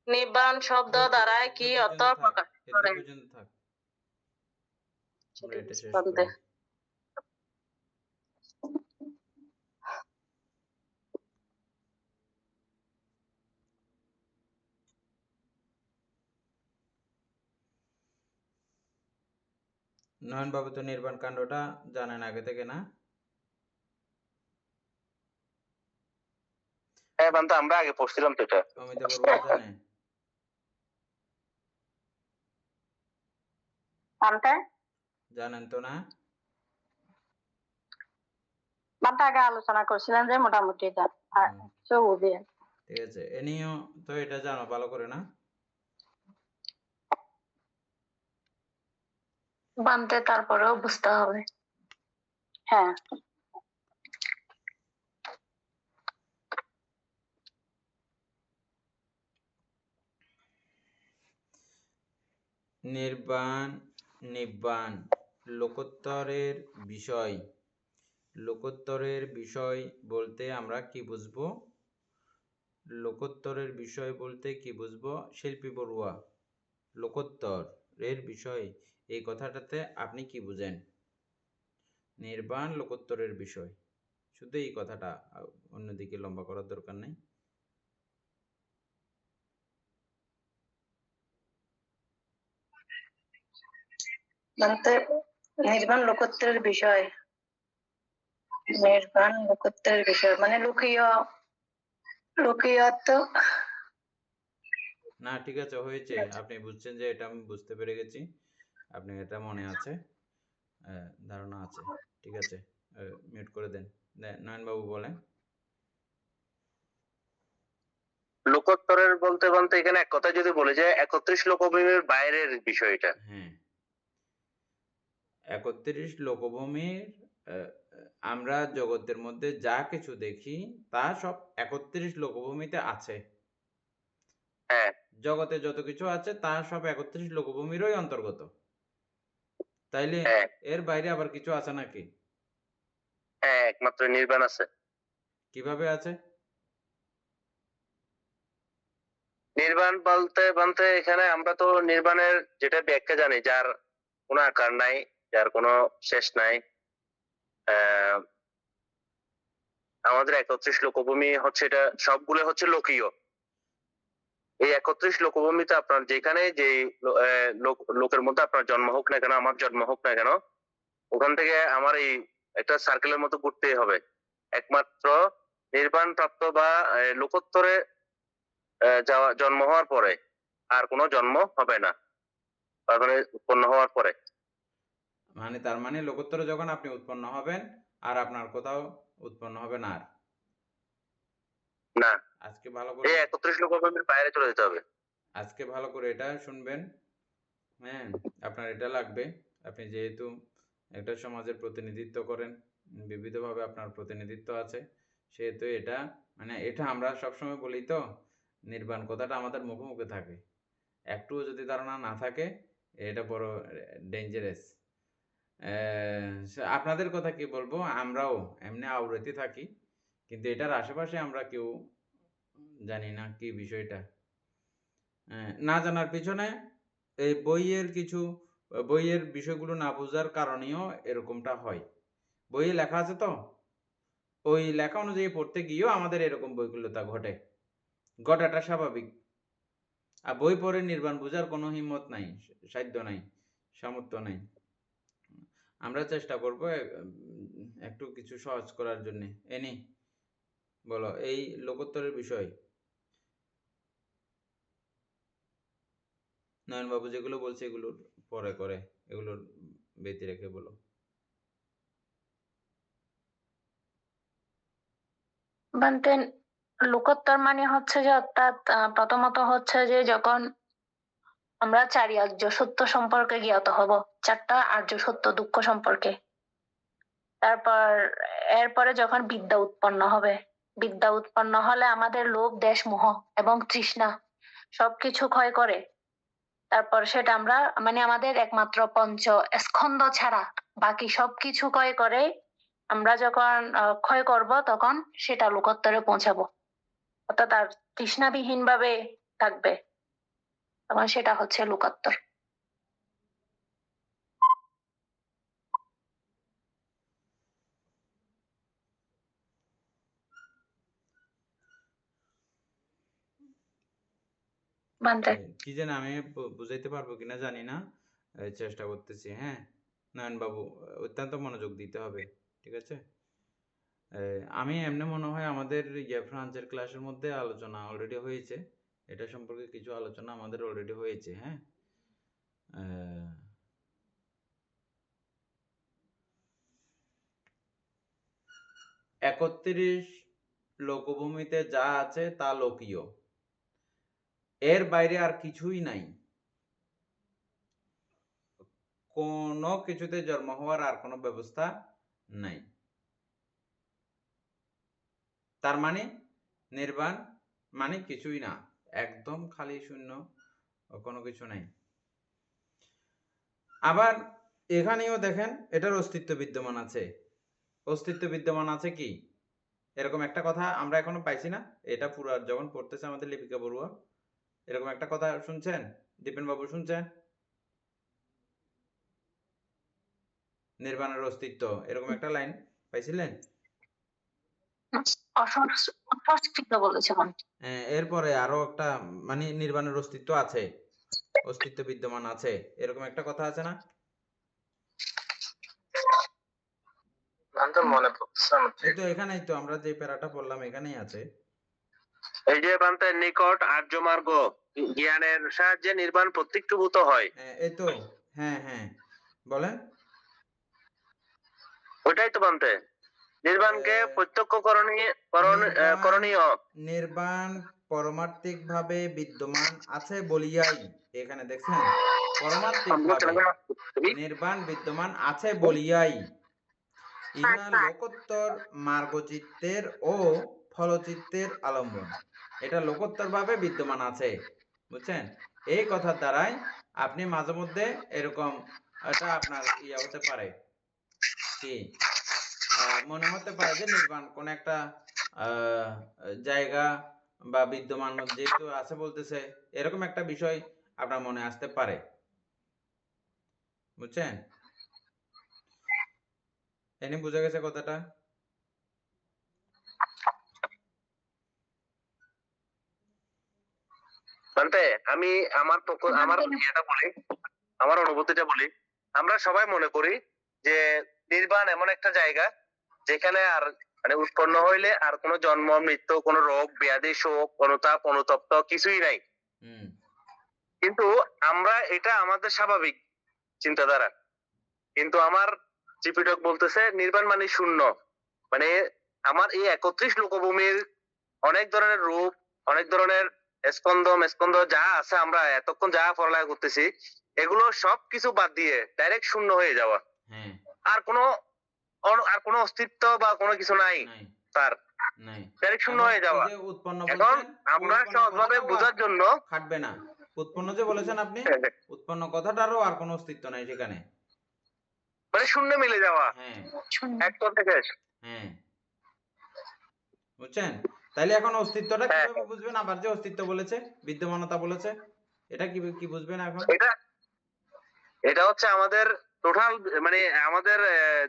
S4: নির্বাণ শব্দ দ্বারাই কি অর্থ প্রকাশ করে?
S1: নয়ন বাবু তো নির্বাণ কাণ্ডটা জানেন আগে থেকে না?
S5: হ্যাঁ বান্দা, আমরা আগে পড়ছিলাম তো এটা।
S1: অমিত বড়ুয়া জানে? জানেন তো না?
S2: আগে আলোচনা করছিলেন যে মোটামুটি
S1: ঠিক আছে, এ নিয়েও তো এটা জানো ভালো করে না?
S2: বানতে তারপরেও বুঝতে হবে। হ্যাঁ,
S1: নিব্বাণ লোকোত্তরের বিষয়। লোকোত্তরের বিষয় বলতে আমরা কি বুঝবো? লোকোত্তরের বিষয় বলতে কি বুঝবো? শিল্পী বড়ুয়া, লোকোত্তরের বিষয় এই কথাটাতে আপনি কি বুঝেন? নির্বাণ লোকোত্তরের বিষয়, শুধু এই কথাটা, অন্যদিকে লম্বা করার দরকার নেই।
S2: নির্বাণ লোকোত্তরের বিষয়, নির্বাণ লোকোত্তরের বিষয় মানে লোকীয়ত্ব
S1: না, ঠিক আছে, হয়েছে, আপনি বুঝছেন যে এটা আমি বুঝতে পেরে গেছি, আপনি এটা মনে আছে, ধারণা আছে, ঠিক আছে, মিউট করে দেন। নয়নবাবু বলেন।
S5: লোকোত্তরের বলতে বলতে এখানে এক কথা যদি বলে যে 31 লোকভূমির বাইরের বিষয়টা।
S1: হ্যাঁ, 31 লোকভূমির, আমরা জগতের মধ্যে যা কিছু দেখি তা সব 31 লোকভূমিতে আছে।
S5: হ্যাঁ,
S1: জগতে যত কিছু আছে তা সব 31 লোকভূমিরই অন্তর্গত। তাইলে এর বাইরে আবার কিছু আছে নাকি?
S5: হ্যাঁ, একমাত্র নির্বাণ আছে।
S1: কিভাবে আছে?
S5: নির্বাণ বলতে বলতে এখানে আমরা তো নির্বাণের যেটা ব্যাখ্যা জানি, যার কোনো আকার নাই, যার কোনো শেষ নাই। আমাদের 31 লোকভূমি হচ্ছে, এটা সবগুলো হচ্ছে লোকীয়। এই 31 লোকভূমিতে আপনার যেখানে যে লোকের মধ্যে আপনার জন্ম হোক না কেন, আমার জন্ম হোক না কেন, ওখান থেকে আমার এই একটা সার্কেলের মতো ঘুরতেই হবে। একমাত্র নির্বাণ প্রাপ্ত বা লোকোত্তরে জন্ম হওয়ার পরে আর কোনো জন্ম হবে না, মানে উৎপন্ন হওয়ার পরে।
S1: মানে তার মানে লোকোত্তরে যখন আপনি উৎপন্ন হবেন আর আপনার কোথাও উৎপন্ন হবে না। আর
S5: না,
S1: আজকে ভালো করে
S5: এই 31 লোকভূমির বাইরে চলে যেতে হবে।
S1: আজকে ভালো করে এটা শুনবেন, হ্যাঁ, আপনার এটা লাগবে। আপনি যেহেতু একটা সমাজের প্রতিনিধিত্ব করেন, বিবিধভাবে আপনার প্রতিনিধিত্ব আছে, সেহেতু এটা মানে এটা আমরা সবসময় বলি তো, নির্বাণ কথাটা আমাদের মুখে মুখে থাকে। একটুও যদি ধারণা না থাকে, এটা বড় ডেঞ্জারাস। আপনাদের কথা কি বলবো, আমরাও এমনি আওড়াতে থাকি, কিন্তু এটার আশেপাশে আমরা কেউ জানি না কি বিষয়টা। না জানার পিছনে এই বইয়ের বিষয়গুলো না বোঝার কারণেও এরকমটা হয়। বইয়ে লেখা আছে তো, ওই লেখা অনুযায়ী পড়তে গিয়েও আমাদের এরকম বৈকল্যতা ঘটাটা স্বাভাবিক। আর বই পড়ে নির্বাণ বোঝার কোনো হিম্মত নাই, সাধ্য নাই, সামর্থ্য নাই। আমরা চেষ্টা করব একটু কিছু সহজ করার জন্য। এনি বলো এই লোকোত্তরের বিষয় নয়নবাবু যেগুলো বলছে এগুলোর পরে করে, এগুলোর ব্যতি রেখে বলো।
S2: বান্তে লোকোত্তর মানে হচ্ছে যে অর্থাৎ প্রথমত হচ্ছে যে যখন আমরা চারি আর্য সত্য সম্পর্কে জ্ঞাত হব, চারটা আর্য সত্য দুঃখ সম্পর্কে, তারপর এরপরে যখন বিদ্যা উৎপন্ন হবে, বিদ্যা উৎপন্ন হলে আমাদের লোভ দেশ মোহ এবং তৃষ্ণা সবকিছু ক্ষয় করে। তারপর সেটা আমরা মানে আমাদের একমাত্র পঞ্চ স্কন্ধ ছাড়া বাকি সবকিছু ক্ষয় করে আমরা যখন ক্ষয় করব তখন সেটা লোকোত্তরে পৌঁছাবো, অর্থাৎ আর তৃষ্ণাবিহীন ভাবে থাকবে, তখন সেটা হচ্ছে লোকোত্তর। বান্তে
S1: কি যেন আমি বুঝাইতে পারবো কিনা জানি না, চেষ্টা করতেছি। হ্যাঁ নয়নবাবু, অত্যন্ত মনোযোগ দিতে হবে, ঠিক আছে? আমি এমনি মনে হয় আমাদের ফ্রান্সের ক্লাসের মধ্যে আলোচনা অলরেডি হয়েছে, এটা সম্পর্কে কিছু আলোচনা আমাদের অলরেডি হয়েছে। হ্যাঁ, 31 লোকভূমিতে যা আছে তা লোকীয়, এর বাইরে আর কিছুই নাই। কোনো কিছুতে জন্ম হওয়ার আর কোনো ব্যবস্থা নাই। তার মানে নির্বাণ মানে কিছুই না, একদম খালি শূন্য, কোনো কিছু নাই। আবার এখানেও দেখেন এটার অস্তিত্ব বিদ্যমান আছে। অস্তিত্ব বিদ্যমান আছে কি, এরকম একটা কথা আমরা এখনো পাইছি না। এটা পুরো যখন পড়তেছে আমাদের লিপিকা বড়ুয়া, এরকম একটা কথা শুনছেন? দীপেন বাবু শুনছেন? নির্বাণের অস্তিত্ব, এরকম একটা লাইন পাইছিলেন?
S2: অসংস্কৃত বলেছে মানে
S1: এরপরে আরো একটা মানে নির্বাণের অস্তিত্ব আছে, অস্তিত্ব বিদ্যমান আছে, এরকম একটা কথা আছে না?
S5: মনে পড়ছে
S1: এই তো এখানেই তো আমরা যে প্যারাটা পড়লাম এখানেই আছে।
S5: এই যে বান্তের নিকট আর্য মার্গ জ্ঞানের সাহায্যে নির্বাণ প্রত্যক্ষভূত হয়।
S1: এই তো, হ্যাঁ হ্যাঁ বলেন।
S5: ওইটাই তো বান্তে নির্বাণকে প্রত্যক্ষ করণীয়।
S1: নির্বাণ পারমার্থিক ভাবে বিদ্যমান আছে বলিয়াই, এখানে দেখছেন পারমার্থিক ভাবে নির্বাণ বিদ্যমান আছে বলিয়াই ইহা লোকোত্তর মার্গচিত্তের ও ফলচিত্তের আলম্বন। এটা লোকোত্তর ভাবে বিদ্যমান আছে, বুঝছেন? এই কথার দ্বারাই আপনি মাঝে মধ্যে এরকম এটা আপনার ইয়া হতে পারে কি, মনে হতে পারে যে নির্বাণ কোন একটা জায়গা বা বিদ্যমান যেহেতু আছে বলতেছে, এরকম একটা বিষয় আপনার মনে আসতে পারে, বুঝছেন? এনে বোঝা গেছে কথাটা?
S5: বান্তে আমি আমার আমার অনুভূতিটা বলি। আমরা সবাই মনে করি যে নির্বাণ এমন একটা জায়গা যেখানে আর মানে উৎপন্ন হইলে আর কোনো জন্ম মৃত্যু, কোনো রোগ ব্যাধি, শোক অনুতাপ অনুতপ্ত কিছুই নাই। কিন্তু আমরা এটা আমাদের স্বাভাবিক চিন্তাধারা, কিন্তু আমার ত্রিপিটক বলতেছে নির্বাণ মানে শূন্য। মানে আমার এই 31 লোকভূমির অনেক ধরনের রূপ, অনেক ধরনের স্পন্দ যা আছে, আমরা এতক্ষণ যা পড়ালেখা করতেছি এগুলো সবকিছু বাদ দিয়ে ডাইরেক্ট শূন্য হয়ে যাওয়া,
S1: হ্যাঁ,
S5: আর কোনো অস্তিত্ব বা কোনো কিছু নাই
S1: নাই
S5: তার,
S1: নাই।
S5: ডাইরেক্ট শূন্য
S1: এবং
S5: হয়ে
S1: এই
S5: যাওয়া।
S1: যে উৎপন্ন
S5: এখন
S1: বলছেন,
S5: আমরা
S1: উৎপন্ন
S5: সহজভাবে
S1: কথাটাও আর
S5: বোঝার জন্য
S1: খাটবে না। উৎপন্ন যে বলেছেন আপনি, উৎপন্ন কথাটারও আর কোনো অস্তিত্ব নাই সেখানে।
S5: মানে শূন্য মিলে যাওয়া,
S1: হ্যাঁ,
S5: এক কথা শেষ।
S1: হ্যাঁ, বুঝছেন? তাইলে এখন অস্তিত্বটা
S5: হ্যাঁ,
S1: কিভাবে বুঝবেন? আবার যে অস্তিত্ব বলেছে, বিদ্যমানতা বলেছে, এটা কি বুঝবেন এখন?
S5: এটা এটা হচ্ছে আমাদের টোটাল, মানে আমাদের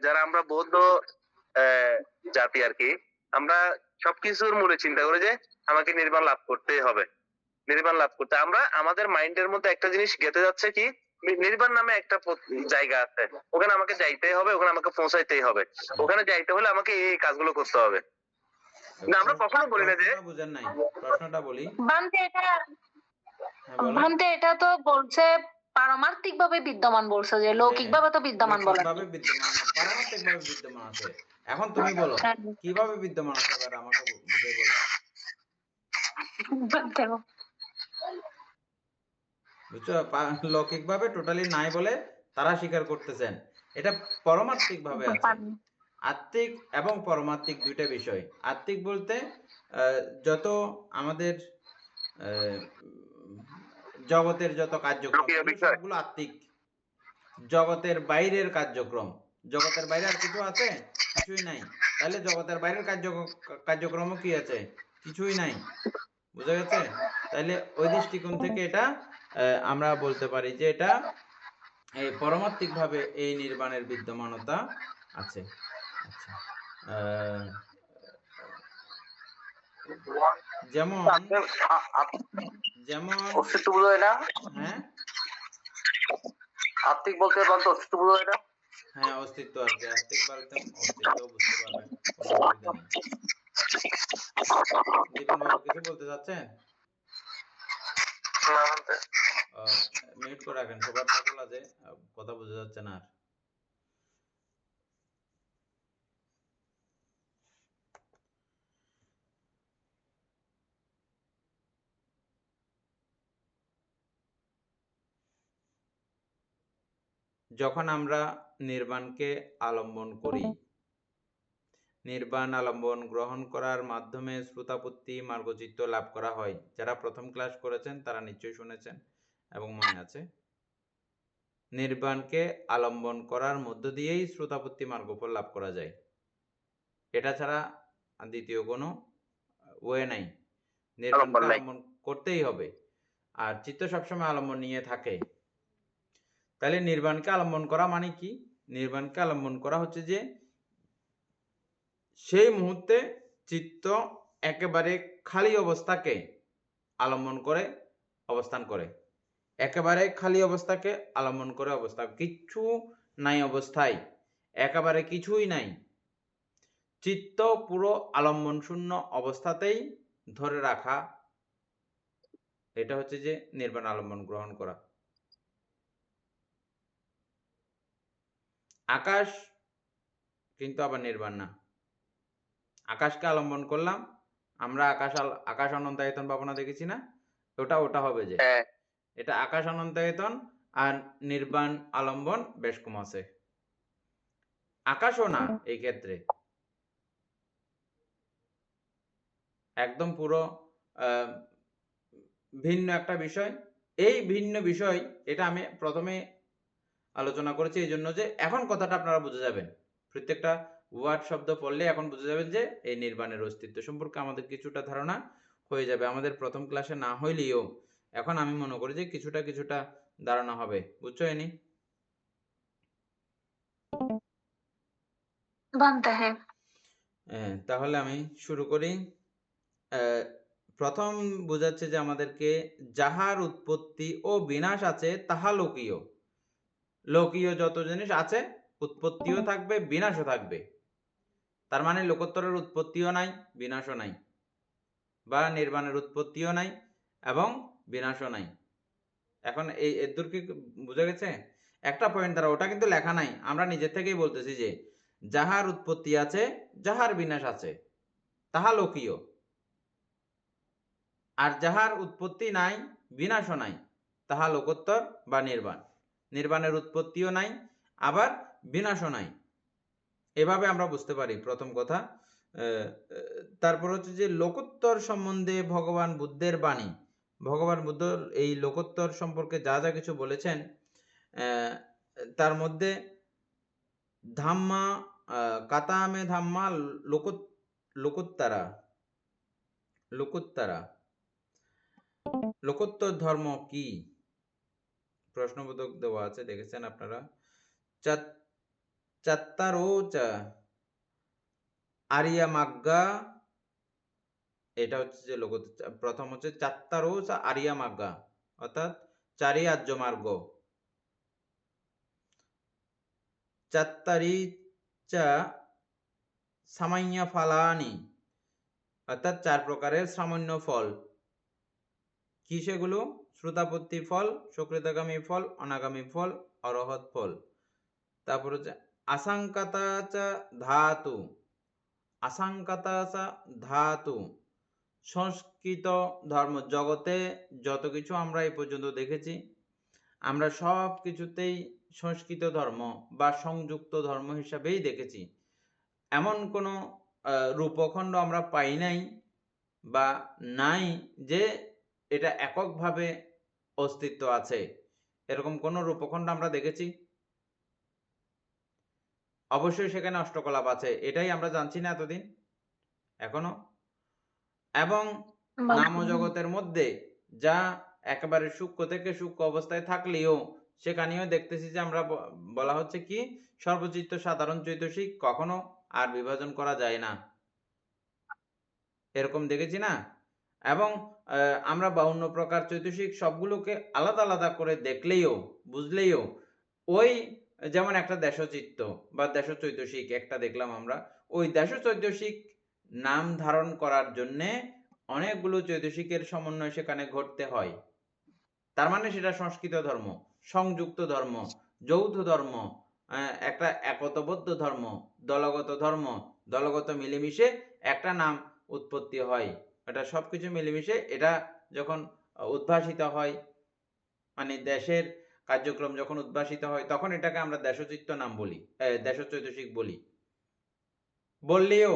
S5: যারা আমরা বৌদ্ধ জাতি আর কি, আমরা সবকিছুর মূলে চিন্তা করি যে আমাকে নির্বাণ লাভ করতেই হবে। নির্বাণ লাভ করতে আমরা আমাদের মাইন্ডের মধ্যে একটা জিনিস গেঁথে যাচ্ছে কি, নির্বাণ নামে একটা জায়গা আছে, ওখানে আমাকে যাইতেই হবে, ওখানে আমাকে পৌঁছাইতেই হবে, ওখানে যাইতে হলে আমাকে এই কাজগুলো করতে হবে। না, আমরা কখনো বলি না যে
S1: প্রশ্নটা বুঝেন নাই, প্রশ্নটা বলি।
S2: ভান্তে
S1: হ্যাঁ, বলেন।
S2: ভান্তে এটা তো বলছে পারমার্থিক ভাবে বিদ্যমান বলছে, যে লৌকিক ভাবে তো বিদ্যমান বলে না।
S1: লৌকিকভাবে বিদ্যমান না, পারমার্থিকভাবে বিদ্যমান আছে। এখন তুমি বলো
S2: হ্যাঁ,
S1: কিভাবে বিদ্যমান আছে, এবার আমাকে বুঝাই বলো।
S2: ভান্তে
S1: বুঝছো? লৌকিকভাবে টোটালি নাই বলে তারা স্বীকার করতেছেন। এটা পারমার্থিকভাবে আছে। আত্মিক এবং পরমাত্মিক দুইটা বিষয়। আত্মিক বলতে যত আমাদের জগতের যত কার্যক্রম,
S5: লৌকিক
S1: এগুলো
S5: বিষয়।
S1: সবগুলো আত্মিক। জগতের বাইরের কার্যক্রম, জগতের বাইরে আর কিছু আছে? কিছুই নাই। তাহলে জগতের বাইরের কার্যক্রমও কি আছে? কিছুই নাই। বুঝা গেছে? তাইলে ওই দৃষ্টিকোণ থেকে এটা আমরা বলতে পারি যে এটা এই পারমার্থিক ভাবে এই নির্বাণের বিদ্যমানতা আছে। আচ্ছা, যেমন যেমন
S3: অস্তিত্ব বোঝায় না,
S1: হ্যাঁ,
S3: আত্মিক বলতে বলতো অস্তিত্ব বোঝায় না।
S1: হ্যাঁ, অস্তিত্ব আর কি। আত্মিক বলতে অস্তিত্ব বুঝতে পারবেন, কোনো অসুবিধা নেই। দীপন বাবু কিছু বলতে চাচ্ছেন? মিউট করে রাখেন, সবার সকল আছে, কথা বোঝা যাচ্ছে না আর। যখন আমরা নির্বাণকে আলম্বন করি, নির্বাণ আলম্বন গ্রহণ করার মাধ্যমে শ্রোতাপত্তি মার্গচিত্ত লাভ করা হয়। যারা প্রথম ক্লাস করেছেন তারা নিশ্চয়ই শুনেছেন এবং মনে আছে। নির্বাণকে আলম্বন করার মধ্য দিয়েই শ্রোতাপত্তি মার্গফল লাভ করা যায়। এটা ছাড়া দ্বিতীয় কোনো ওয়ে নাই। নির্বাণকে আলম্বন করতেই হবে, আর চিত্ত সবসময় আলম্বন নিয়ে থাকে। তাহলে নির্বাণকে আলম্বন করা মানে কি? নির্বাণকে আলম্বন করা হচ্ছে যে সেই মুহূর্তে চিত্ত একেবারে খালি অবস্থাকে আলম্বন করে অবস্থান করে। একেবারে খালি অবস্থাকে আলম্বন করে অবস্থান, কিচ্ছু নাই অবস্থায়, একেবারে কিছুই নাই, চিত্ত পুরো আলম্বন শূন্য অবস্থাতেই ধরে রাখা, এটা হচ্ছে যে নির্বাণ আলম্বন গ্রহণ করা। আকাশ কিন্তু আবার নির্বাণ না। আকাশকে আলম্বন করলাম আমরা, আকাশ অনন্তায়তন ভাবনা দেখেছি না? ওটা হবে যে এটা আকাশ অনন্তায়তন আর নির্বাণ আলম্বন বেশ কম আছে। আকাশও না এই ক্ষেত্রে, একদম পুরো ভিন্ন একটা বিষয়। এই ভিন্ন বিষয় এটা আমি প্রথমে আলোচনা করেছি এই জন্য যে এখন কথাটা আপনারা বুঝে যাবেন। প্রত্যেকটা ওয়ার্ড শব্দ পড়লে এখন বুঝে যাবেন যে এই নির্বাণের অস্তিত্ব সম্পর্কে আমাদের কিছুটা ধারণা হয়ে যাবে। আমাদের প্রথম ক্লাসে না হইলেও এখন আমি মনে করি যে কিছুটা ধারণা হবে। বুঝছো এনি? তাহলে আমি শুরু করি। প্রথম বোঝাচ্ছে যে আমাদেরকে যাহার উৎপত্তি ও বিনাশ আছে তাহা লোকীয়। লোকীয় যত জিনিস আছে উৎপত্তিও থাকবে, বিনাশও থাকবে। তার মানে লোকোত্তরের উৎপত্তিও নাই, বিনাশও নাই, বা নির্বাণের উৎপত্তিও নাই এবং বিনাশও নাই। এখন এই এদূর কি বুঝা গেছে? একটা পয়েন্ট দ্বারা, ওটা কিন্তু লেখা নাই, আমরা নিজের থেকেই বলতেছি যে যাহার উৎপত্তি আছে, যাহার বিনাশ আছে তাহা লোকীয়, আর যাহার উৎপত্তি নাই, বিনাশও নাই, তাহা লোকোত্তর বা নির্বাণ। নির্বাণের উৎপত্তিও নাই, আবার বিনাশও নাই। এভাবে আমরা বুঝতে পারি প্রথম কথা। তারপর হচ্ছে যে লোকোত্তর সম্বন্ধে ভগবান বুদ্ধের বাণী। ভগবান বুদ্ধ এই লোকোত্তর সম্পর্কে যা যা কিছু বলেছেন, তার মধ্যে ধাম্মা কাতামে ধাম্মা লোকোত্তরা লোকোত্তর ধর্ম কি, প্রশ্নবোধক দেওয়া আছে, দেখেছেন আপনারা। চাত্তারোচ আরিয়া মাগ্গা, এটা হচ্ছে যে প্রথম হচ্ছে চাত্তারোচ আরিয়া মাগ্গা, অর্থাৎ চারি আর্য মার্গ। চাত্তারিচা সামাইয়া ফালানি, অর্থাৎ 4 প্রকারের সামান্য ফল। কি সেগুলো? শ্রুতাপত্তি ফল, সুকৃতগামী ফল, অনাগামী ফল, অরহৎ ফল। তারপর হচ্ছে আসাঙ্কাতাচা ধাতু, আসাঙ্কাতাচা ধাতু। সংস্কৃত ধর্ম জগতে যত কিছু আমরা এই পর্যন্ত দেখেছি, আমরা সব কিছুতেই সংস্কৃত ধর্ম বা সংযুক্ত ধর্ম হিসাবেই দেখেছি। এমন কোনো রূপখণ্ড আমরা পাই নাই বা নাই যে এটা এককভাবে অস্তিত্ব আছে, এরকম কোনো রূপখণ্ড আমরা দেখেছি? অবশ্যই সেখানে অষ্টকলাপ আছে, এটাই আমরা জানছি না এতদিন এখনো। এবং নাম জগতের মধ্যে যা একেবারে সূক্ষ্ম থেকে সূক্ষ্ম অবস্থায় থাকলেও সেখানেও দেখতেছি যে আমরা বলা হচ্ছে কি সর্বচিত্ত সাধারণ চৈতসিক কখনো আর বিভাজন করা যায় না, এরকম দেখেছি না। এবং আমরা 52 প্রকার চৈতসিক সবগুলোকে আলাদা আলাদা করে দেখলেও বুঝলেও ওই যেমন একটা দেশচিত্ত বা দেশচৈতসিক একটা দেখলাম আমরা, ওই দেশচৈতসিক নাম ধারণ করার জন্যে অনেকগুলো চৈতসিকের সমন্বয় সেখানে ঘটতে হয়। তার মানে সেটা সংস্কৃত ধর্ম, সংযুক্ত ধর্ম, যৌথ ধর্ম, একটা একতবদ্ধ ধর্ম, দলগত ধর্ম, দলগত মিলেমিশে একটা নাম উৎপত্তি হয়। এটা সবকিছু মিলেমিশে এটা যখন উদ্ভাসিত হয়, মানে দেশের কার্যক্রম যখন উদ্ভাসিত হয়, তখন এটাকে আমরা দেশচিত্ত নাম বলি, দেশচৈতসিক বলি। বললেও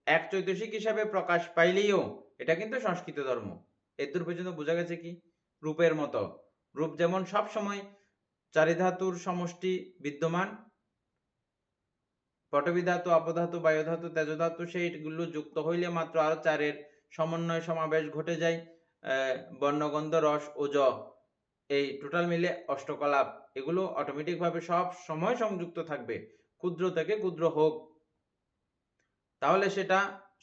S1: এক চৈতসিক হিসাবে প্রকাশ পাইলেও এটা কিন্তু সংস্কৃত ধর্ম। এদূর পর্যন্ত বোঝা গেছে কি? রূপের মতো, রূপ যেমন সব সময় চারি ধাতুর সমষ্টি বিদ্যমান, পটবী ধাতু, অপধাতু, বায়ুধাতু, তেজধাতু, সেইগুলো যুক্ত হইলে মাত্র আরো 4-এর সমন্বয় সমাবেশ ঘটে যায়। বর্ণগন্ধ রস ও জ, এই টোটাল মিলে অষ্টকলাপ, এগুলো অটোমেটিক ভাবে সব সময় সংযুক্ত থাকবে, ক্ষুদ্র থেকে ক্ষুদ্র হোক, তাহলে সেটা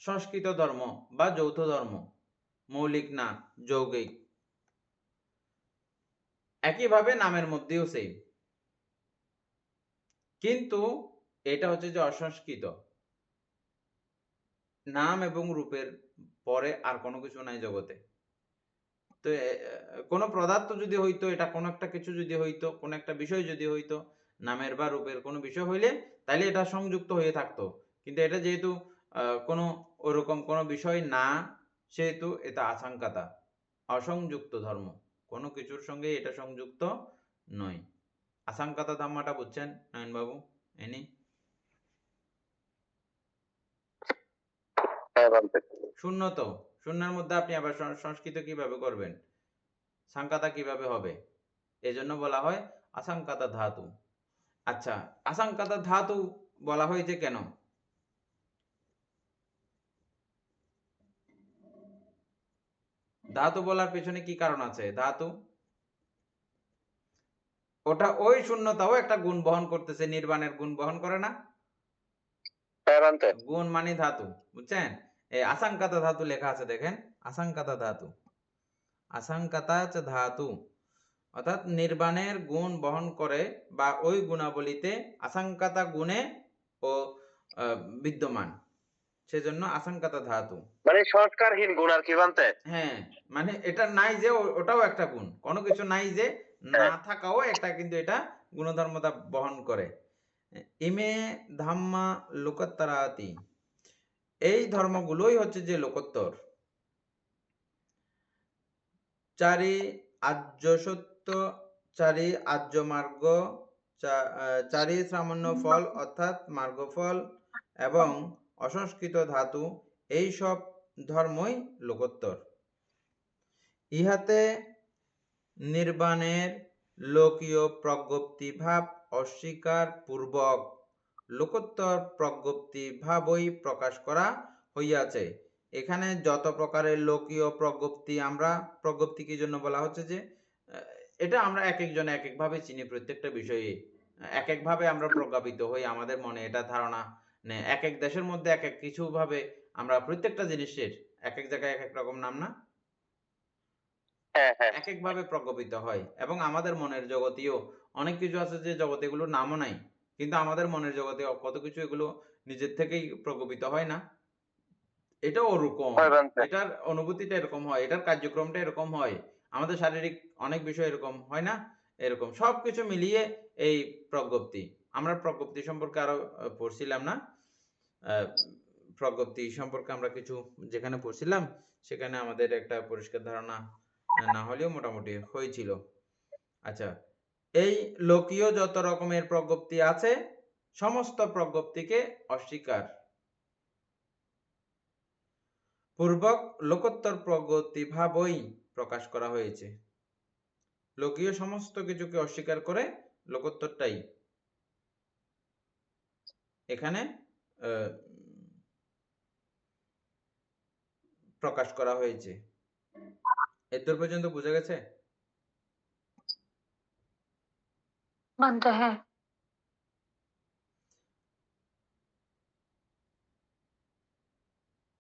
S1: সংস্কৃত ধর্ম বা যৌথ ধর্ম, মৌলিক না যৌগিক। একইভাবে নামের মধ্যেও সেই, কিন্তু এটা হচ্ছে যে অসংস্কৃত। নাম এবং রূপের পরে আর কোনো কিছু নাই জগতে। তো কোনো পদার্থ যদি হইতো, এটা কোনো একটা কিছু যদি হইতো, কোনো একটা বিষয় যদি হইতো, নামের বা রূপের কোনো বিষয় হইলে তাইলে এটা সংযুক্ত হয়ে থাকতো। কিন্তু এটা যেহেতু কোনো ওরকম কোনো বিষয় না, সেহেতু এটা আশঙ্কাতা, অসংযুক্ত ধর্ম, কোনো কিছুর সঙ্গে এটা সংযুক্ত নয়। আশঙ্কাতা ধাম্মাটা বুঝছেন নয়ন বাবু? এনি শূন্য, তো শূন্যের মধ্যে আপনি আবার সংস্কৃত কিভাবে করবেন, সাংকাতা কিভাবে হবে? এজন্য বলা হয় আশঙ্কাতা ধাতু। আচ্ছা, আশঙ্কাতা ধাতু বলা হয়েছে কেন? ধাতু বলার পেছনে কি কারণ আছে? ধাতু ওটা ওই শূন্যতাও একটা গুণ বহন করতেছে, নির্বাণের গুণ বহন করে না? গুণ মানে ধাতু, বুঝছেন? এই আশঙ্কাতা ধাতু লেখা আছে, দেখেন, আশঙ্কাতা ধাতু, আশঙ্কাতা ধাতু, অর্থাৎ নির্বাণের গুণ বহন করে বা ওই গুণাবলীতে আশঙ্কাতা গুণে ও বিদ্যমান, সেজন্য আশঙ্কাতা ধাতু,
S5: মানে সংস্কারহীন গুণ আর কি বানতে।
S1: হ্যাঁ, মানে এটা নাই যে ওটাও একটা গুণ, কোনো কিছু নাই যে না থাকাও একটা, কিন্তু এটা গুণধর্মতা বহন করে। ইমে ধাম্মা লোকোত্তরাতি, এই ধর্মগুলোই হচ্ছে যে লোকোত্তর। চারি আর্য সত্য চারি আর্য মার্গ, চারি সামান্য ফল অর্থাৎ মার্গফল এবং অসংস্কৃত ধাতু, এই সব ধর্মই লোকোত্তর। ইহাতে নির্বাণের লোকীয় প্রজ্ঞপ্তি ভাব অস্বীকার পূর্বক লোকোত্তর প্রজ্ঞপ্তি ভাবই প্রকাশ করা হইয়াছে। এখানে যত প্রকারের লোকীয় প্রজ্ঞপ্তি, আমরা প্রজ্ঞপ্তি কি জন্য বলা হচ্ছে যে এটা আমরা এক একজন এক একভাবে চিনি, প্রত্যেকটা বিষয়ে এক একভাবে আমরা প্রজ্ঞাপিত হই, আমাদের মনে এটা ধারণা নেই। এক এক দেশের মধ্যে এক এক কিছু ভাবে আমরা প্রত্যেকটা জিনিসের এক এক জায়গায় এক এক রকম নাম না,
S5: হ্যাঁ হ্যাঁ
S1: এক একভাবে প্রজ্ঞাপিত হয়। এবং আমাদের মনের জগতেও অনেক কিছু আছে যে জগতে এগুলোর নামও নাই, কিন্তু আমাদের মনের জগতে কত কিছু এগুলো নিজের থেকেই প্রজ্ঞাপিত হয় না। এটা ওরকম,
S5: হয় বানতে।
S1: এটার অনুভূতিটা এরকম হয়, এটার কার্যক্রমটা এরকম হয়, আমাদের শারীরিক অনেক বিষয় এরকম হয় না, এরকম সবকিছু মিলিয়ে এই প্রজ্ঞপ্তি। আমরা প্রজ্ঞপ্তি সম্পর্কে আরো পড়ছিলাম না, প্রজ্ঞপ্তি সম্পর্কে আমরা কিছু যেখানে পড়ছিলাম সেখানে আমাদের একটা পরিষ্কার ধারণা না হলেও মোটামুটি হয়েছিল। আচ্ছা, এই লোকীয় যত রকমের প্রজ্ঞপ্তি আছে সমস্ত প্রজ্ঞপ্তিকে অস্বীকার পূর্বক লোকোত্তর প্রজ্ঞপ্তি ভাবই প্রকাশ করা হয়েছে। লোকীয় সমস্ত কিছুকে অস্বীকার করে লোকোত্তরটাই এখানে প্রকাশ করা হয়েছে। এতদূর পর্যন্ত বুঝা গেছে?
S2: মানতে হ্যাঁ।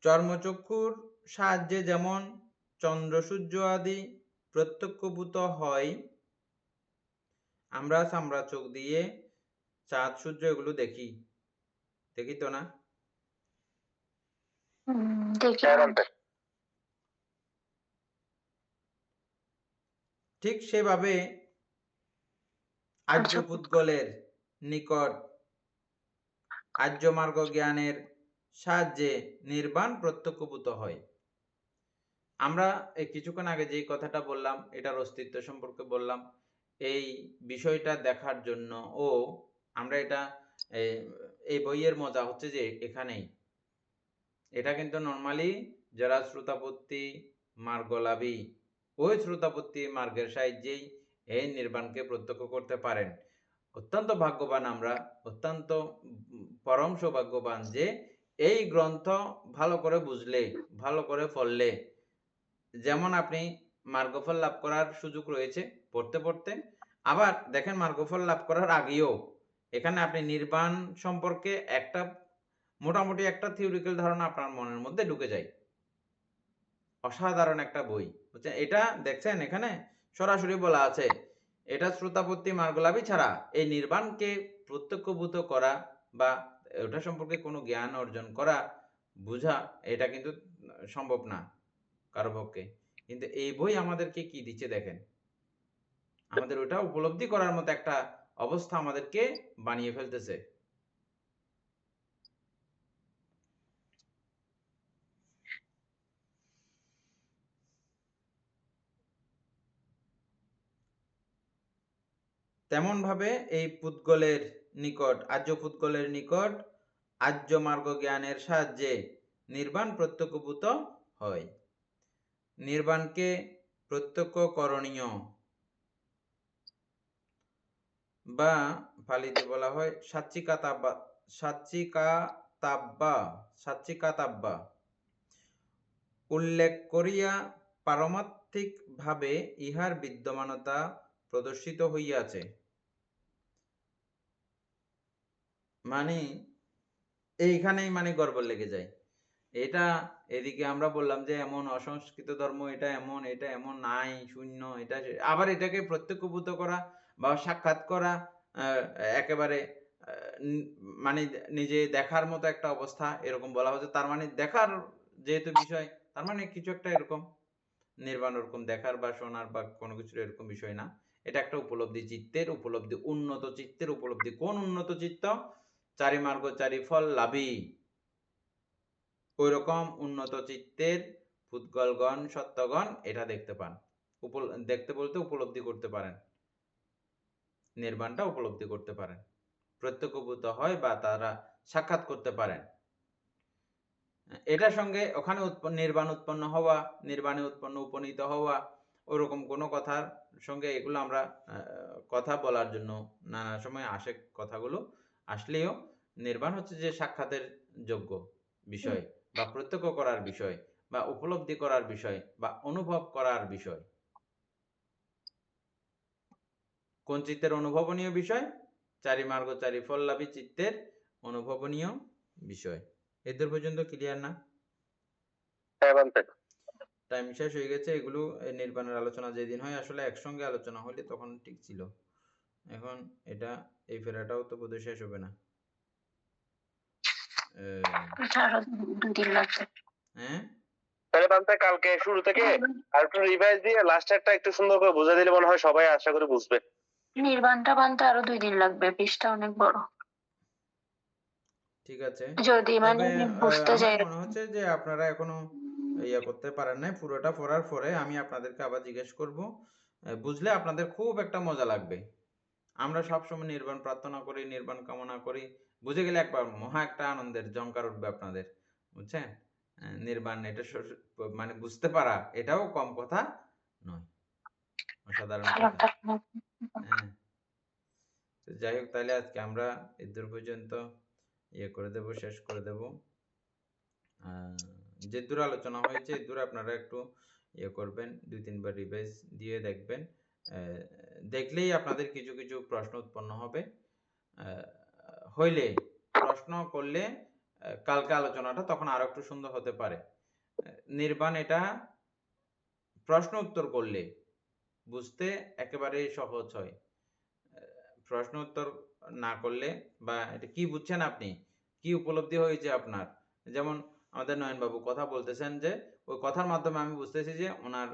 S1: চর্মচক্ষুর সাহায্যে যেমন চন্দ্র সূর্য আদি প্রত্যক্ষভূত হয়, আমরা চামড়া চোখ দিয়ে চাঁদ সূর্য এগুলো দেখি, দেখি তো না?
S2: দেখি
S5: হ্যাঁ
S2: মানতে।
S5: বানতে।
S1: ঠিক সেভাবে আর্য পুদ্গলের নিকট আর্য মার্গ জ্ঞানের সাহায্যে নির্বাণ প্রত্যক্ষভূত হয়। আমরা এই কিছুক্ষণ আগে যেই কথাটা বললাম, এটার অস্তিত্ব সম্পর্কে বললাম, এই বিষয়টা দেখার জন্য ও আমরা এটা এই বইয়ের মজা হচ্ছে যে এখানেই এটা কিন্তু নর্মালি যারা শ্রোতাপত্তি মার্গলাভী ওই শ্রোতাপত্তি মার্গের সাহায্যেই এই নির্বাণকে প্রত্যক্ষ করতে পারেন। অত্যন্ত ভাগ্যবান আমরা, অত্যন্ত পরম সৌভাগ্যবান যে এই গ্রন্থ ভালো করে বুঝলে, ভালো করে পড়লে, যেমন আপনি মার্গফল লাভ করার সুযোগ রয়েছে পড়তে পড়তে, আবার দেখেন মার্গফল লাভ করার আগেও এখানে আপনি নির্বাণ সম্পর্কে একটা মোটামুটি একটা থিওরিক্যাল ধারণা আপনার মনের মধ্যে ঢুকে যায়। অসাধারণ একটা বই, বুঝছেন? এটা দেখছেন এখানে সরাসরি বলা আছে, এটা শ্রোতাপত্তি মার্গলাভী ছাড়া এই নির্বাণকে প্রত্যক্ষভূত করা বা ওটা সম্পর্কে কোনো জ্ঞান অর্জন করা, বুঝা, এটা কিন্তু সম্ভব না কারো পক্ষে। কিন্তু এই বই আমাদেরকে কি দিচ্ছে দেখেন, আমাদের ওটা উপলব্ধি করার মতো একটা অবস্থা আমাদেরকে বানিয়ে ফেলতেছে। তেমন ভাবে এই পুদ্গলের নিকট, আর্য পুদ্গলের নিকট আর্য মার্গ জ্ঞানের সাহায্যে নির্বাণ প্রত্যক্ষভূত হয়। নির্বাণকে প্রত্যক্ষ করণীয় বা পালিতে বলা হয় সাচ্চিকাতাব্বা উল্লেখ করিয়া পারমার্থিক ভাবে ইহার বিদ্যমানতা প্রদর্শিত হইয়াছে। মানে এইখানেই মানে গড়বড় লেগে যায়। এটা এদিকে আমরা বললাম যে এমন অসংস্কৃত ধর্ম, এটা এমন, এটা এমন নাই, শূন্য, এটা আবার এটাকে প্রত্যক্ষভূত করা বা সাক্ষাৎ করা একেবারে মানে নিজে দেখার মতো একটা অবস্থা এরকম বলা হচ্ছে। তার মানে দেখার যেহেতু বিষয়, তার মানে কিছু একটা এরকম নির্বাণ ওরকম দেখার বা শোনার বা কোনো কিছুর এরকম বিষয় না, এটা একটা উপলব্ধি, চিত্তের উপলব্ধি, উন্নত চিত্তের উপলব্ধি। কোন উন্নত চিত্ত? চারি মার্গ চারি ফল লাভী, ওই রকম উন্নত চিত্তের পুদ্গলগণ সত্যগণ এটা দেখতে পান, দেখতে বলতে উপলব্ধি করতে পারেন। নির্বাণটা উপলব্ধি করতে পারেন, প্রত্যক্ষভূত হয় বা তারা সাক্ষাৎ করতে পারেন। এটার সঙ্গে ওখানে নির্বাণ উৎপন্ন হওয়া, নির্বাণে উৎপন্ন উপনীত হওয়া, ওরকম কোনো কথার সঙ্গে এগুলো আমরা কথা বলার জন্য নানা সময় আসে কথাগুলো, আসলেও নির্বাণ হচ্ছে যে সাক্ষাতের যোগ্য বিষয় বা প্রত্যক্ষ করার বিষয় বা উপলব্ধি করার বিষয় বা অনুভব করার বিষয়। কোন চিত্তের অনুভবনীয় বিষয়? চারি মার্গ চারি ফল লাভী চিত্তের অনুভবনীয় বিষয়। এদের পর্যন্ত ক্লিয়ার না?
S5: হ্যাঁ বান্তে।
S1: টাইম শেষ হয়ে গেছে। এগুলো নির্বাণের আলোচনা যেদিন হয় আসলে একসঙ্গে আলোচনা হলে তখন ঠিক ছিল। এখন এটা এই ফেরাটাও তো বোধহয় শেষ হবে না।
S2: আরো 2 দিন লাগবে।
S1: হ্যাঁ,
S5: তাহলে বান্তে কালকে শুরু থেকে আর একটু রিভাইজ দিয়ে লাস্টেরটা একটু সুন্দর করে বুঝিয়ে দিলে মনে হয় সবাই আশা করি বুঝবে।
S2: নির্বাণটা বানতে আরো 2 দিন লাগবে, পৃষ্ঠা অনেক বড়।
S1: ঠিক আছে।
S2: যদি মানে
S1: তবে
S2: বুঝতে
S1: আমার
S2: যাই।
S1: মনে হচ্ছে যে আপনারা এখনো ইয়া করতে পারেন নাই। পুরোটা পড়ার পরে আমি আপনাদেরকে আবার জিজ্ঞেস করব, বুঝলে আপনাদের খুব একটা মজা লাগবে। আমরা সবসময় নির্বাণ প্রার্থনা করি, নির্বাণ কামনা করি, বুঝে গেলে একবার মহা একটা আনন্দের ঝঙ্কার উঠবে আপনাদের, বুঝছেন? নির্বাণ এটা মানে বুঝতে পারা এটাও কম কথা নয়, অসাধারণ কথা। হ্যাঁ, তো যাই হোক, তাহলে আজকে আমরা এদূর পর্যন্ত ইয়ে করে দেব, শেষ করে দেব। যে দূর আলোচনা হয়েছে এদূর আপনারা একটু ইয়ে করবেন, 2-3 বার রিভাইজ দিয়ে দেখবেন। দেখলেই আপনাদের কিছু কিছু প্রশ্ন উৎপন্ন হবে। হইলে প্রশ্ন করলে কালকে আলোচনাটা তখন আরো একটু সুন্দর হতে পারে। নির্বাণ এটা প্রশ্ন উত্তর করলে বুঝতে একেবারে সহজ হয়। প্রশ্ন উত্তর না করলে বা এটা কি বুঝছেন আপনি, কি উপলব্ধি হয়েছে আপনার, যেমন আমাদের নয়নবাবু কথা বলতেছেন যে ওই কথার মাধ্যমে আমি বুঝতেছি যে ওনার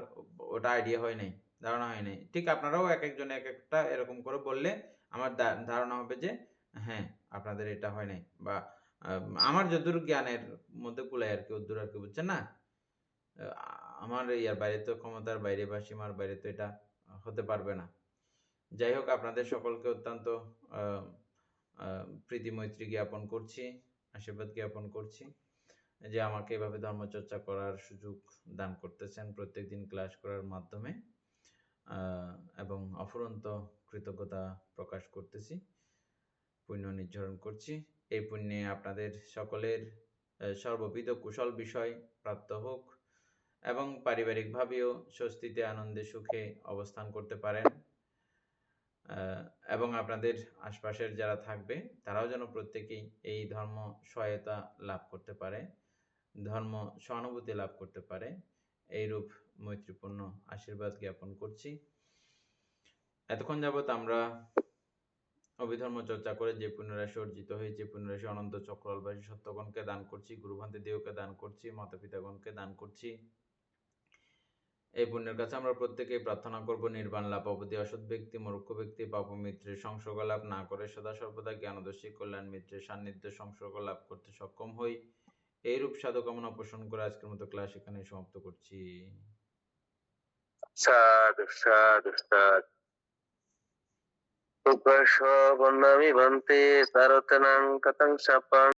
S1: ওটা আইডিয়া হয় নাই, ধারণা হয় নাই। ঠিক আপনারাও এক একজন এক একটা এরকম করে বললে আমার ধারণা হবে যে হ্যাঁ আপনাদের এটা হয় নাই, বা আমার যতদূর জ্ঞানের মধ্যে কুলায় আর কি, ওদূর আর কি, বুঝছেন না? আমার ইয়ার বাইরে তো, ক্ষমতার বাইরে বা সীমার বাইরে তো এটা হতে পারবে না। যাই হোক, আপনাদের সকলকে অত্যন্ত প্রীতি মৈত্রী জ্ঞাপন করছি, আশীর্বাদ জ্ঞাপন করছি যে আমাকে এভাবে ধর্মচর্চা করার সুযোগ দান করতেছেন প্রত্যেকদিন ক্লাস করার মাধ্যমে, এবং অফুরন্ত কৃতজ্ঞতা প্রকাশ করতেছি, পুণ্য নির্ধারণ করছি। এই পুণ্যে আপনাদের সকলের সর্ববিধ কুশল বিষয় প্রাপ্ত হোক এবং পারিবারিকভাবেও স্বস্তিতে আনন্দে সুখে অবস্থান করতে পারেন, এবং আপনাদের আশপাশের যারা থাকবে তারাও যেন প্রত্যেকেই এই ধর্ম সহায়তা লাভ করতে পারে, ধর্ম সহানুভূতি লাভ করতে পারে, এইরূপ মৈত্রীপূর্ণ আশীর্বাদ জ্ঞাপন করছি। এতক্ষণ যাবৎ আমরা অভিধর্ম চর্চা করে যে পুণ্যরাশি অর্জিত হয়েছে, পুণ্যরাশি অনন্ত চক্রবাসী সত্যগণকে দান করছি, গুরুভান্তি দেহকে দান করছি, মাতা পিতাগণকে দান করছি। এই পুণ্যের কাছে আমরা প্রত্যেকেই প্রার্থনা করব নির্বাণ লাভ অবধি অসৎ ব্যক্তি, মূর্খ ব্যক্তি, পাপ মিত্রের সংসর্গ লাভ না করে সদা সর্বদা জ্ঞানদর্শী কল্যাণ মিত্রের সান্নিধ্য সংসর্গ লাভ করতে সক্ষম হই। এইরূপ সাধু কামনা পোষণ করে আজকের মতো ক্লাস এখানে সমাপ্ত করছি।
S5: সাধু সাধু সাধু। উপস বন্দামি বন্তে তারতনাং কথং সাপং